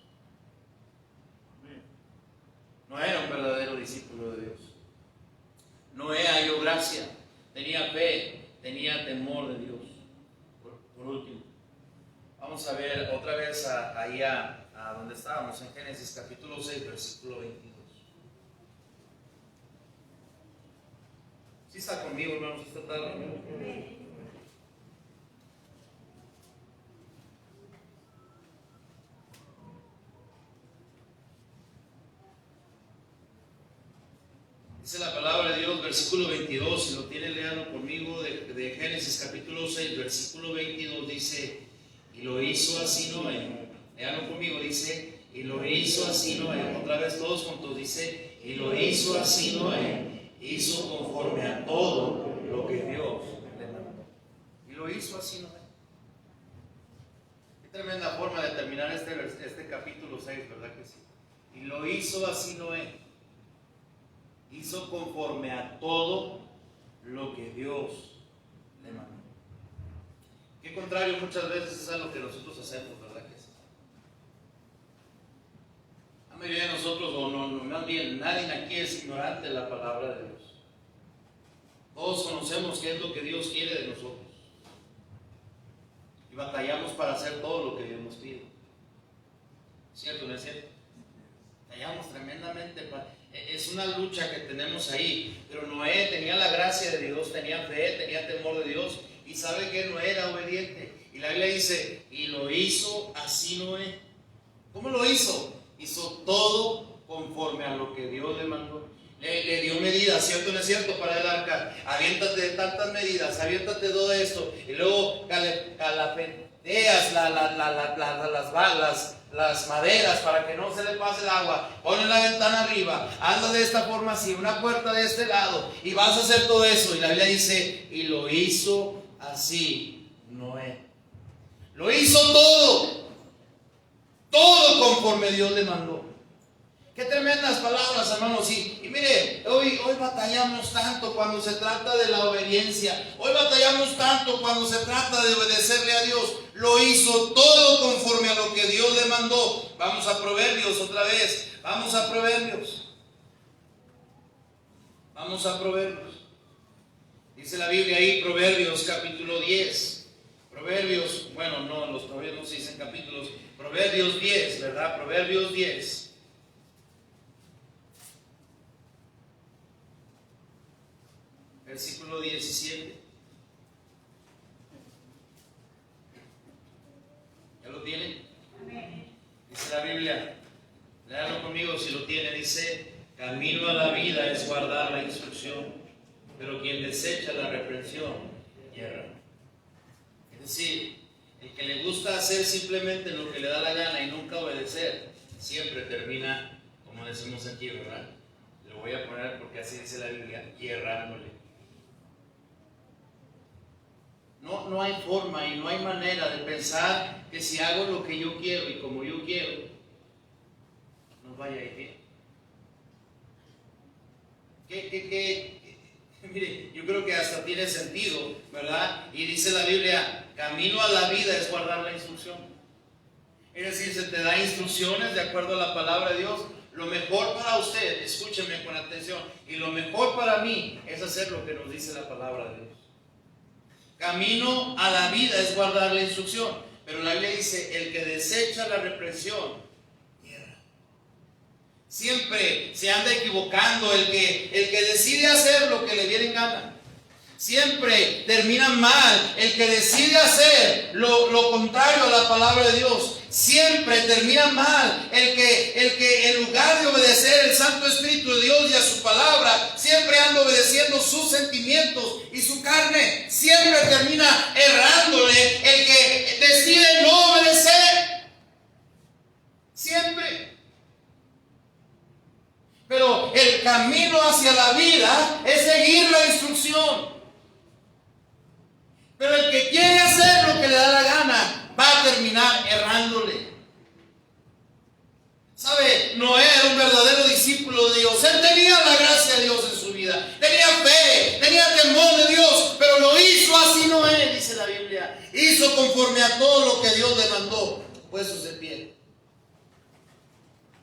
No era un verdadero discípulo de Dios. Noé halló gracia, tenía fe, tenía temor de Dios. Por último, vamos a ver otra vez ahí a donde estábamos, en Génesis capítulo 6, versículo 22. ¿Sí está conmigo, hermanos, esta tarde? Dice la palabra de Dios, versículo 22, si lo tienen, léanlo conmigo, de Génesis capítulo 6, versículo 22, dice, y lo hizo así Noé. Léanlo conmigo, dice, y lo hizo así Noé. Otra vez todos juntos, dice, y lo hizo así Noé, hizo conforme a todo lo que Dios le mandó. Y lo hizo así Noé. Qué tremenda forma de terminar este capítulo 6, ¿verdad que sí? Y lo hizo así Noé. Hizo conforme a todo lo que Dios le mandó. Qué contrario muchas veces es a lo que nosotros hacemos, ¿verdad que sí? La mayoría de nosotros, o no, más bien, nadie aquí es ignorante de la palabra de Dios. Todos conocemos qué es lo que Dios quiere de nosotros. Y batallamos para hacer todo lo que Dios nos pide. ¿Cierto o no es cierto? Batallamos tremendamente. Es una lucha que tenemos ahí. Pero Noé tenía la gracia de Dios, tenía fe, tenía temor de Dios. Y sabe que Noé era obediente. Y la Biblia dice, y lo hizo así Noé. ¿Cómo lo hizo? Hizo todo conforme a lo que Dios le mandó. Le dio medidas, ¿cierto o no es cierto? Para el arca. Aviéntate de tantas medidas, aviéntate todo esto. Y luego calapeteas las maderas para que no se le pase el agua. Ponen la ventana arriba, anda de esta forma así, una puerta de este lado. Y vas a hacer todo eso. Y la Biblia dice, y lo hizo así Noé. Lo hizo todo. Todo conforme Dios le mandó. Qué tremendas palabras, hermanos. Y mire, hoy batallamos tanto cuando se trata de la obediencia. Hoy batallamos tanto cuando se trata de obedecerle a Dios. Lo hizo todo conforme a lo que Dios le mandó. Vamos a Proverbios otra vez. Vamos a Proverbios. Vamos a Proverbios. Dice la Biblia ahí, Proverbios capítulo 10. Proverbios, bueno, no, los proverbios no se dicen capítulos. Proverbios 10, ¿verdad? Proverbios 10. Versículo 17. ¿Ya lo tienen? Dice la Biblia, léalo conmigo si lo tiene. Dice: camino a la vida es guardar la instrucción, pero quien desecha la reprensión yerra. Es decir, el que le gusta hacer simplemente lo que le da la gana y nunca obedecer, siempre termina, como decimos aquí, ¿verdad? Lo voy a poner porque así dice la Biblia, yerrándole. No hay forma y no hay manera de pensar que si hago lo que yo quiero y como yo quiero, nos vaya a ir bien. Mire, yo creo que hasta tiene sentido, ¿verdad? Y dice la Biblia, camino a la vida es guardar la instrucción. Es decir, se te da instrucciones de acuerdo a la palabra de Dios. Lo mejor para usted, escúcheme con atención, y lo mejor para mí es hacer lo que nos dice la palabra de Dios. Camino a la vida es guardar la instrucción, pero la Biblia dice, el que desecha la reprensión, yerra. Siempre se anda equivocando el que decide hacer lo que le viene en gana. Siempre termina mal el que decide hacer lo contrario a la palabra de Dios. Siempre termina mal el que en lugar de obedecer el Santo Espíritu de Dios y a su palabra, siempre anda obedeciendo sus sentimientos y su carne. Siempre termina errándole el que decide no obedecer. Siempre. Pero el camino hacia la vida es seguir la instrucción. Pero el que quiere hacer lo que le da la gana va a terminar errándole. ¿Sabe? Noé era un verdadero discípulo de Dios. Él tenía la gracia de Dios en su vida. Tenía fe, tenía temor de Dios. Pero lo hizo así Noé, dice la Biblia. Hizo conforme a todo lo que Dios le mandó. Puestos de pie.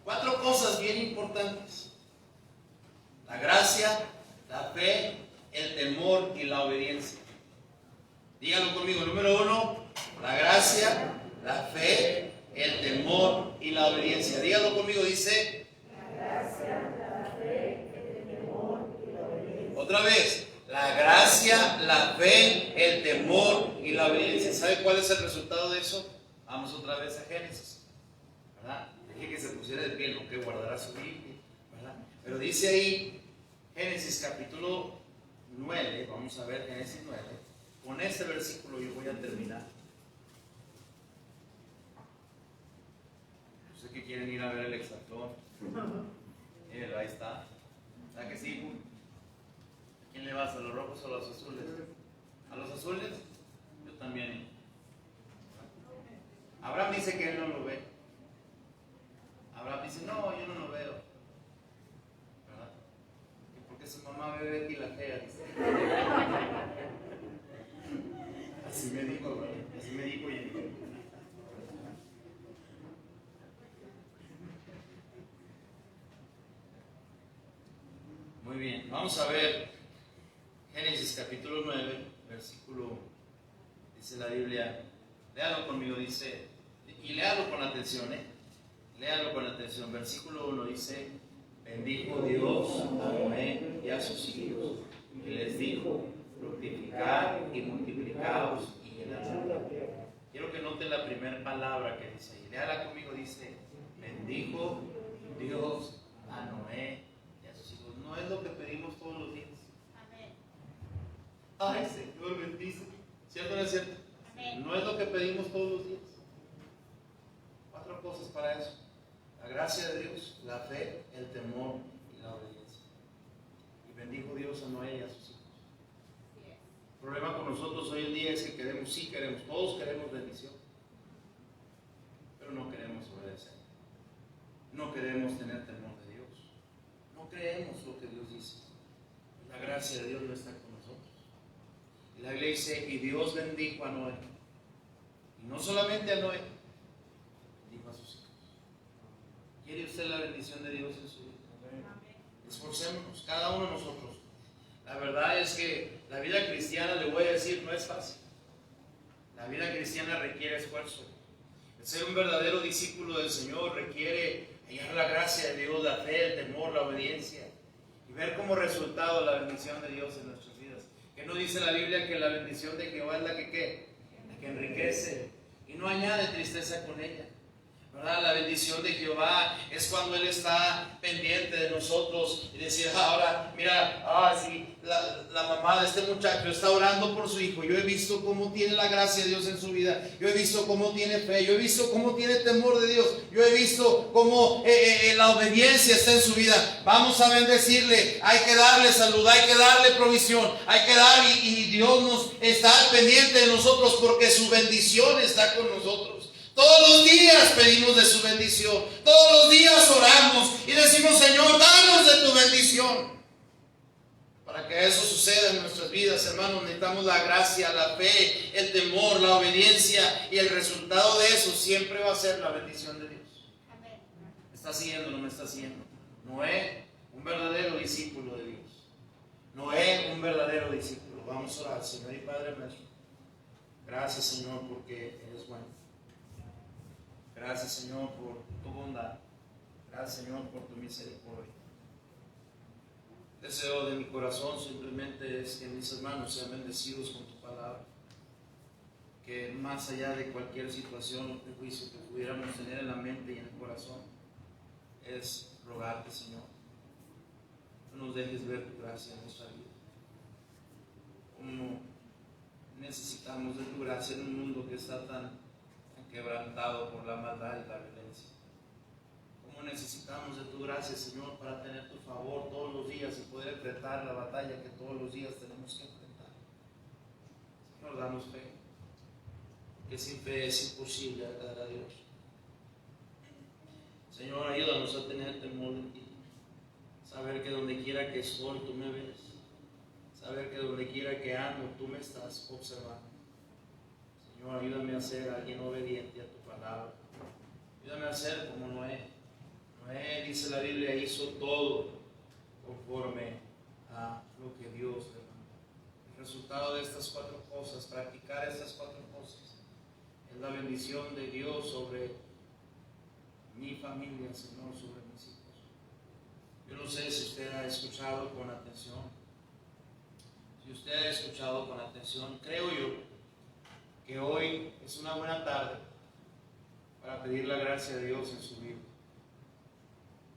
4 cosas bien importantes: la gracia, la fe, el temor y la obediencia. Díganlo conmigo. Número 1, la gracia, la fe, el temor y la obediencia. Díganlo conmigo. Dice: la gracia, la fe, el temor y la obediencia. Otra vez: la gracia, la fe, el temor y la obediencia. ¿Sabe cuál es el resultado de eso? Vamos otra vez a Génesis, ¿verdad? Dije que se pusiera de pie, no que guardara su Biblia, ¿verdad? Pero dice ahí, Génesis capítulo 9, vamos a ver Génesis 9. Con este versículo yo voy a terminar. Yo sé que quieren ir a ver el extractor. Mírenlo, ahí está. ¿Verdad que sí? ¿A quién le vas? ¿A los rojos o a los azules? ¿A los azules? Yo también. Abraham dice que él no lo ve. Abraham dice, no, yo no lo veo. ¿Verdad? Porque su mamá ve Betty la fea, dice. Así me dijo, ¿verdad? Así me dijo y muy bien, vamos a ver Génesis capítulo 9, versículo, dice la Biblia, léalo conmigo, dice, y léalo con atención, léalo con atención. Versículo 1 dice: bendijo Dios a Noé y a sus hijos, y les dijo: fructificad y multiplicaos y llenad la tierra. Quiero que noten la primera palabra que dice ahí. Léala conmigo, dice: bendijo Dios a Noé y a sus hijos. No es lo que pedimos todos los días. Amén. Ay, Señor, bendice. ¿Cierto o no es cierto? Amén. No es lo que pedimos todos los días. 4 cosas para eso: la gracia de Dios, la fe, el temor y la obediencia. Y bendijo Dios a Noé y a sus hijos. El problema con nosotros hoy en día es que queremos, sí queremos, todos queremos bendición, pero no queremos obedecer. No queremos tener temor de Dios. No creemos lo que Dios dice. gracia de Dios no está con nosotros. Y la Biblia dice, y Dios bendijo a Noé. Y no solamente a Noé, dijo a sus hijos. ¿Quiere usted la bendición de Dios en su vida? Esforcémonos, cada uno de nosotros. La verdad es que la vida cristiana, le voy a decir, no es fácil. La vida cristiana requiere esfuerzo. El ser un verdadero discípulo del Señor requiere hallar la gracia de Dios, la fe, el temor, la obediencia, y ver como resultado la bendición de Dios en nuestras vidas. ¿Qué no dice la Biblia que la bendición de Jehová es la que ¿qué? La que enriquece y no añade tristeza con ella? ¿Verdad? La bendición de Jehová es cuando Él está pendiente de nosotros y decir, ahora, mira, sí, la mamá de este muchacho está orando por su hijo. Yo he visto cómo tiene la gracia de Dios en su vida. Yo he visto cómo tiene fe. Yo he visto cómo tiene temor de Dios. Yo he visto cómo la obediencia está en su vida. Vamos a bendecirle. Hay que darle salud, hay que darle provisión, hay que dar y Dios nos está pendiente de nosotros porque su bendición está con nosotros. Todos los días pedimos de su bendición. Todos los días oramos y decimos, Señor, danos de tu bendición. Para que eso suceda en nuestras vidas, hermanos, necesitamos la gracia, la fe, el temor, la obediencia, y el resultado de eso siempre va a ser la bendición de Dios. ¿Me está siguiendo o no me está siguiendo? Noé, un verdadero discípulo de Dios. Noé, un verdadero discípulo. Vamos a orar. Señor y Padre nuestro, gracias, Señor, porque eres bueno. Gracias, Señor, por tu bondad. Gracias, Señor, por tu misericordia. El deseo de mi corazón simplemente es que mis hermanos sean bendecidos con tu palabra. Que más allá de cualquier situación o prejuicio que pudiéramos tener en la mente y en el corazón, es rogarte, Señor, no nos dejes ver tu gracia en nuestra vida. Como necesitamos de tu gracia en un mundo que está tan quebrantado por la maldad y la violencia. Cómo necesitamos de tu gracia, Señor, para tener tu favor todos los días y poder enfrentar la batalla que todos los días tenemos que enfrentar. Señor, danos fe, porque sin fe es imposible agradar a Dios. Señor, ayúdanos a tener temor de ti, saber que donde quiera que estoy, tú me ves, saber que donde quiera que ando, tú me estás observando. Señor, ayúdame a ser alguien obediente a tu palabra. Ayúdame a ser como Noé. Noé, dice la Biblia, hizo todo conforme a lo que Dios le mandó. El resultado de estas cuatro cosas, practicar estas cuatro cosas, es la bendición de Dios sobre mi familia, Señor, sobre mis hijos. Yo no sé si usted ha escuchado con atención. Si usted ha escuchado con atención, creo yo que hoy es una buena tarde para pedir la gracia de Dios en su vida.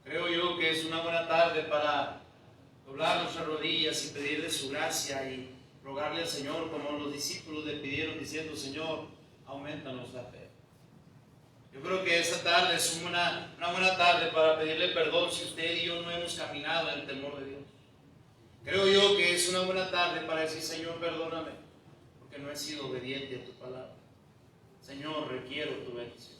Creo yo que es una buena tarde para doblar nuestras rodillas y pedirle su gracia y rogarle al Señor como los discípulos le pidieron diciendo, Señor, aumentanos la fe. Yo creo que esta tarde es una buena tarde para pedirle perdón si usted y yo no hemos caminado en el temor de Dios. Creo yo que es una buena tarde para decir, Señor, perdóname, porque no he sido obediente a tu palabra. Señor, requiero tu bendición.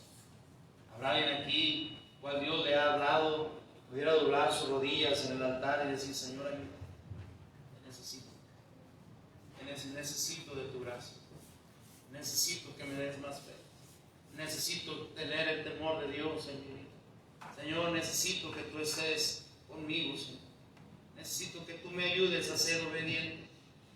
Habrá alguien aquí cual Dios le ha hablado, pudiera doblar sus rodillas en el altar y decir, Señor, ayúdame, te necesito. Necesito de tu gracia. Necesito que me des más fe. Necesito tener el temor de Dios en mi vida. Señor, necesito que tú estés conmigo, Señor. Necesito que tú me ayudes a ser obediente.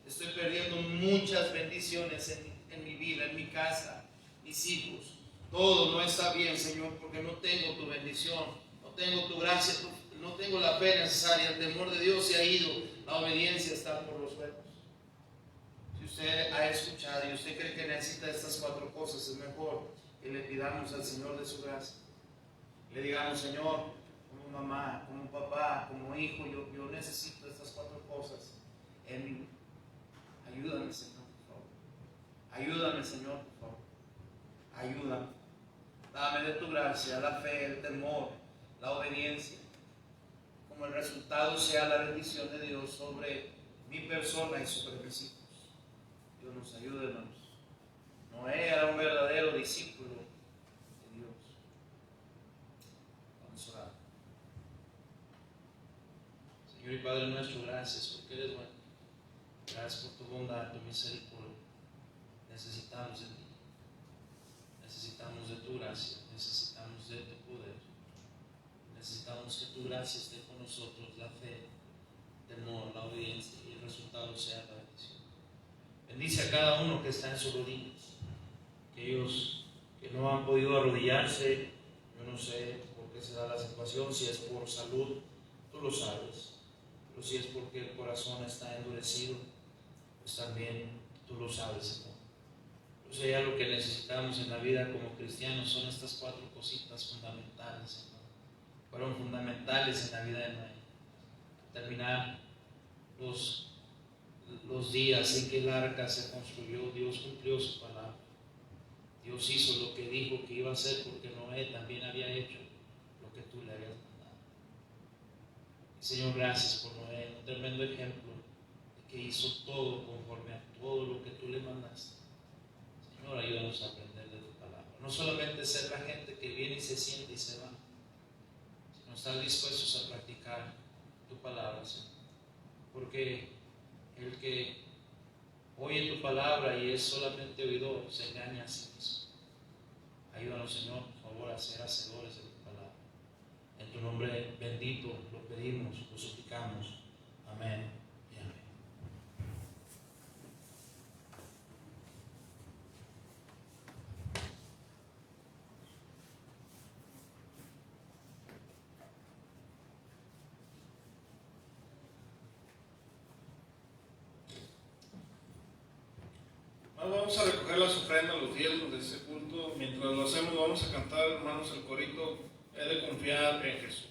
Estoy perdiendo muchas bendiciones en mi vida, en mi casa, mis hijos. Todo no está bien, Señor, porque no tengo tu bendición, no tengo tu gracia, no tengo la fe necesaria. El temor de Dios se ha ido, la obediencia está por los suelos. Si usted ha escuchado y usted cree que necesita estas cuatro cosas, es mejor que le pidamos al Señor de su gracia. Le digamos, Señor, como mamá, como papá, como hijo, yo necesito estas cuatro cosas en mi vida. Ayúdame, Señor, por favor. Ayúdame, Señor, por favor. Ayúdame. Dame de tu gracia, la fe, el temor, la obediencia. Como el resultado sea la bendición de Dios sobre mi persona y sobre mis hijos. Dios nos ayude, hermanos. Noé era un verdadero discípulo de Dios. Vamos a orar. Señor y Padre nuestro, gracias porque eres bueno. gracias por tu bondad, tu misericordia. Necesitamos de ti. Necesitamos de tu gracia, necesitamos de tu poder. Necesitamos que tu gracia esté con nosotros, la fe, el temor, la obediencia, y el resultado sea la bendición. Bendice a cada uno que está en sus rodillas. Aquellos que no han podido arrodillarse, yo no sé por qué se da la situación, si es por salud, tú lo sabes. Pero si es porque el corazón está endurecido, pues también tú lo sabes, Señor. O sea, lo que necesitamos en la vida como cristianos son estas 4 cositas fundamentales, Señor. Fueron fundamentales en la vida de Noé. Terminar los días en que el arca se construyó, Dios cumplió su palabra. Dios hizo lo que dijo que iba a hacer, porque Noé también había hecho lo que tú le habías mandado. Y Señor, gracias por Noé, un tremendo ejemplo de que hizo todo conforme a todo lo que tú le mandaste. Señor, ayúdanos a aprender de tu palabra. No solamente ser la gente que viene y se siente y se va, sino estar dispuestos a practicar tu palabra, Señor. Porque el que oye tu palabra y es solamente oidor se engaña a sí mismo. Ayúdanos, Señor, por favor, a ser hacedores de tu palabra. En tu nombre bendito lo pedimos, lo suplicamos. Amén y amén. Vamos a recoger las ofrendas, los diezmos de este culto. Mientras lo hacemos, vamos a cantar, hermanos, el corito: he de confiar en Jesús.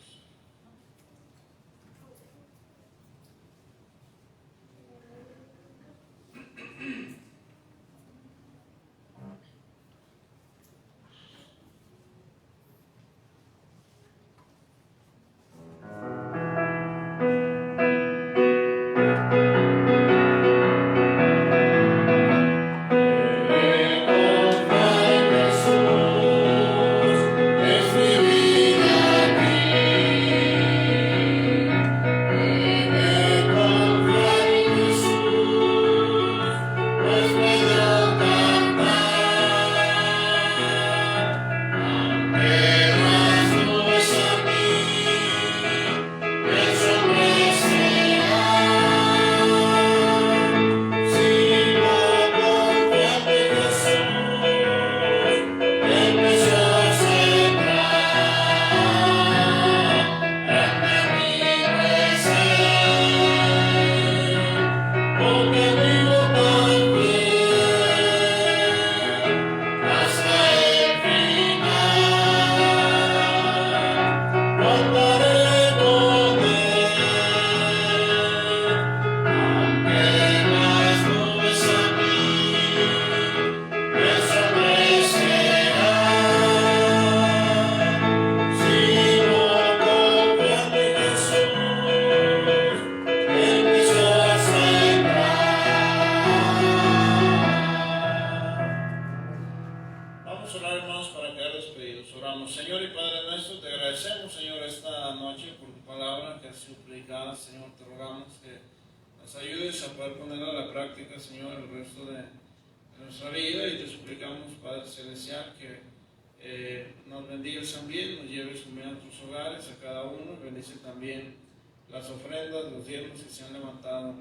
Las ofrendas, los diezmos que se han levantado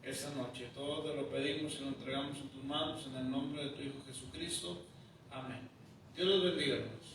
esta noche. Todo te lo pedimos y lo entregamos en tus manos, en el nombre de tu Hijo Jesucristo. Amén. Dios los bendiga, hermanos.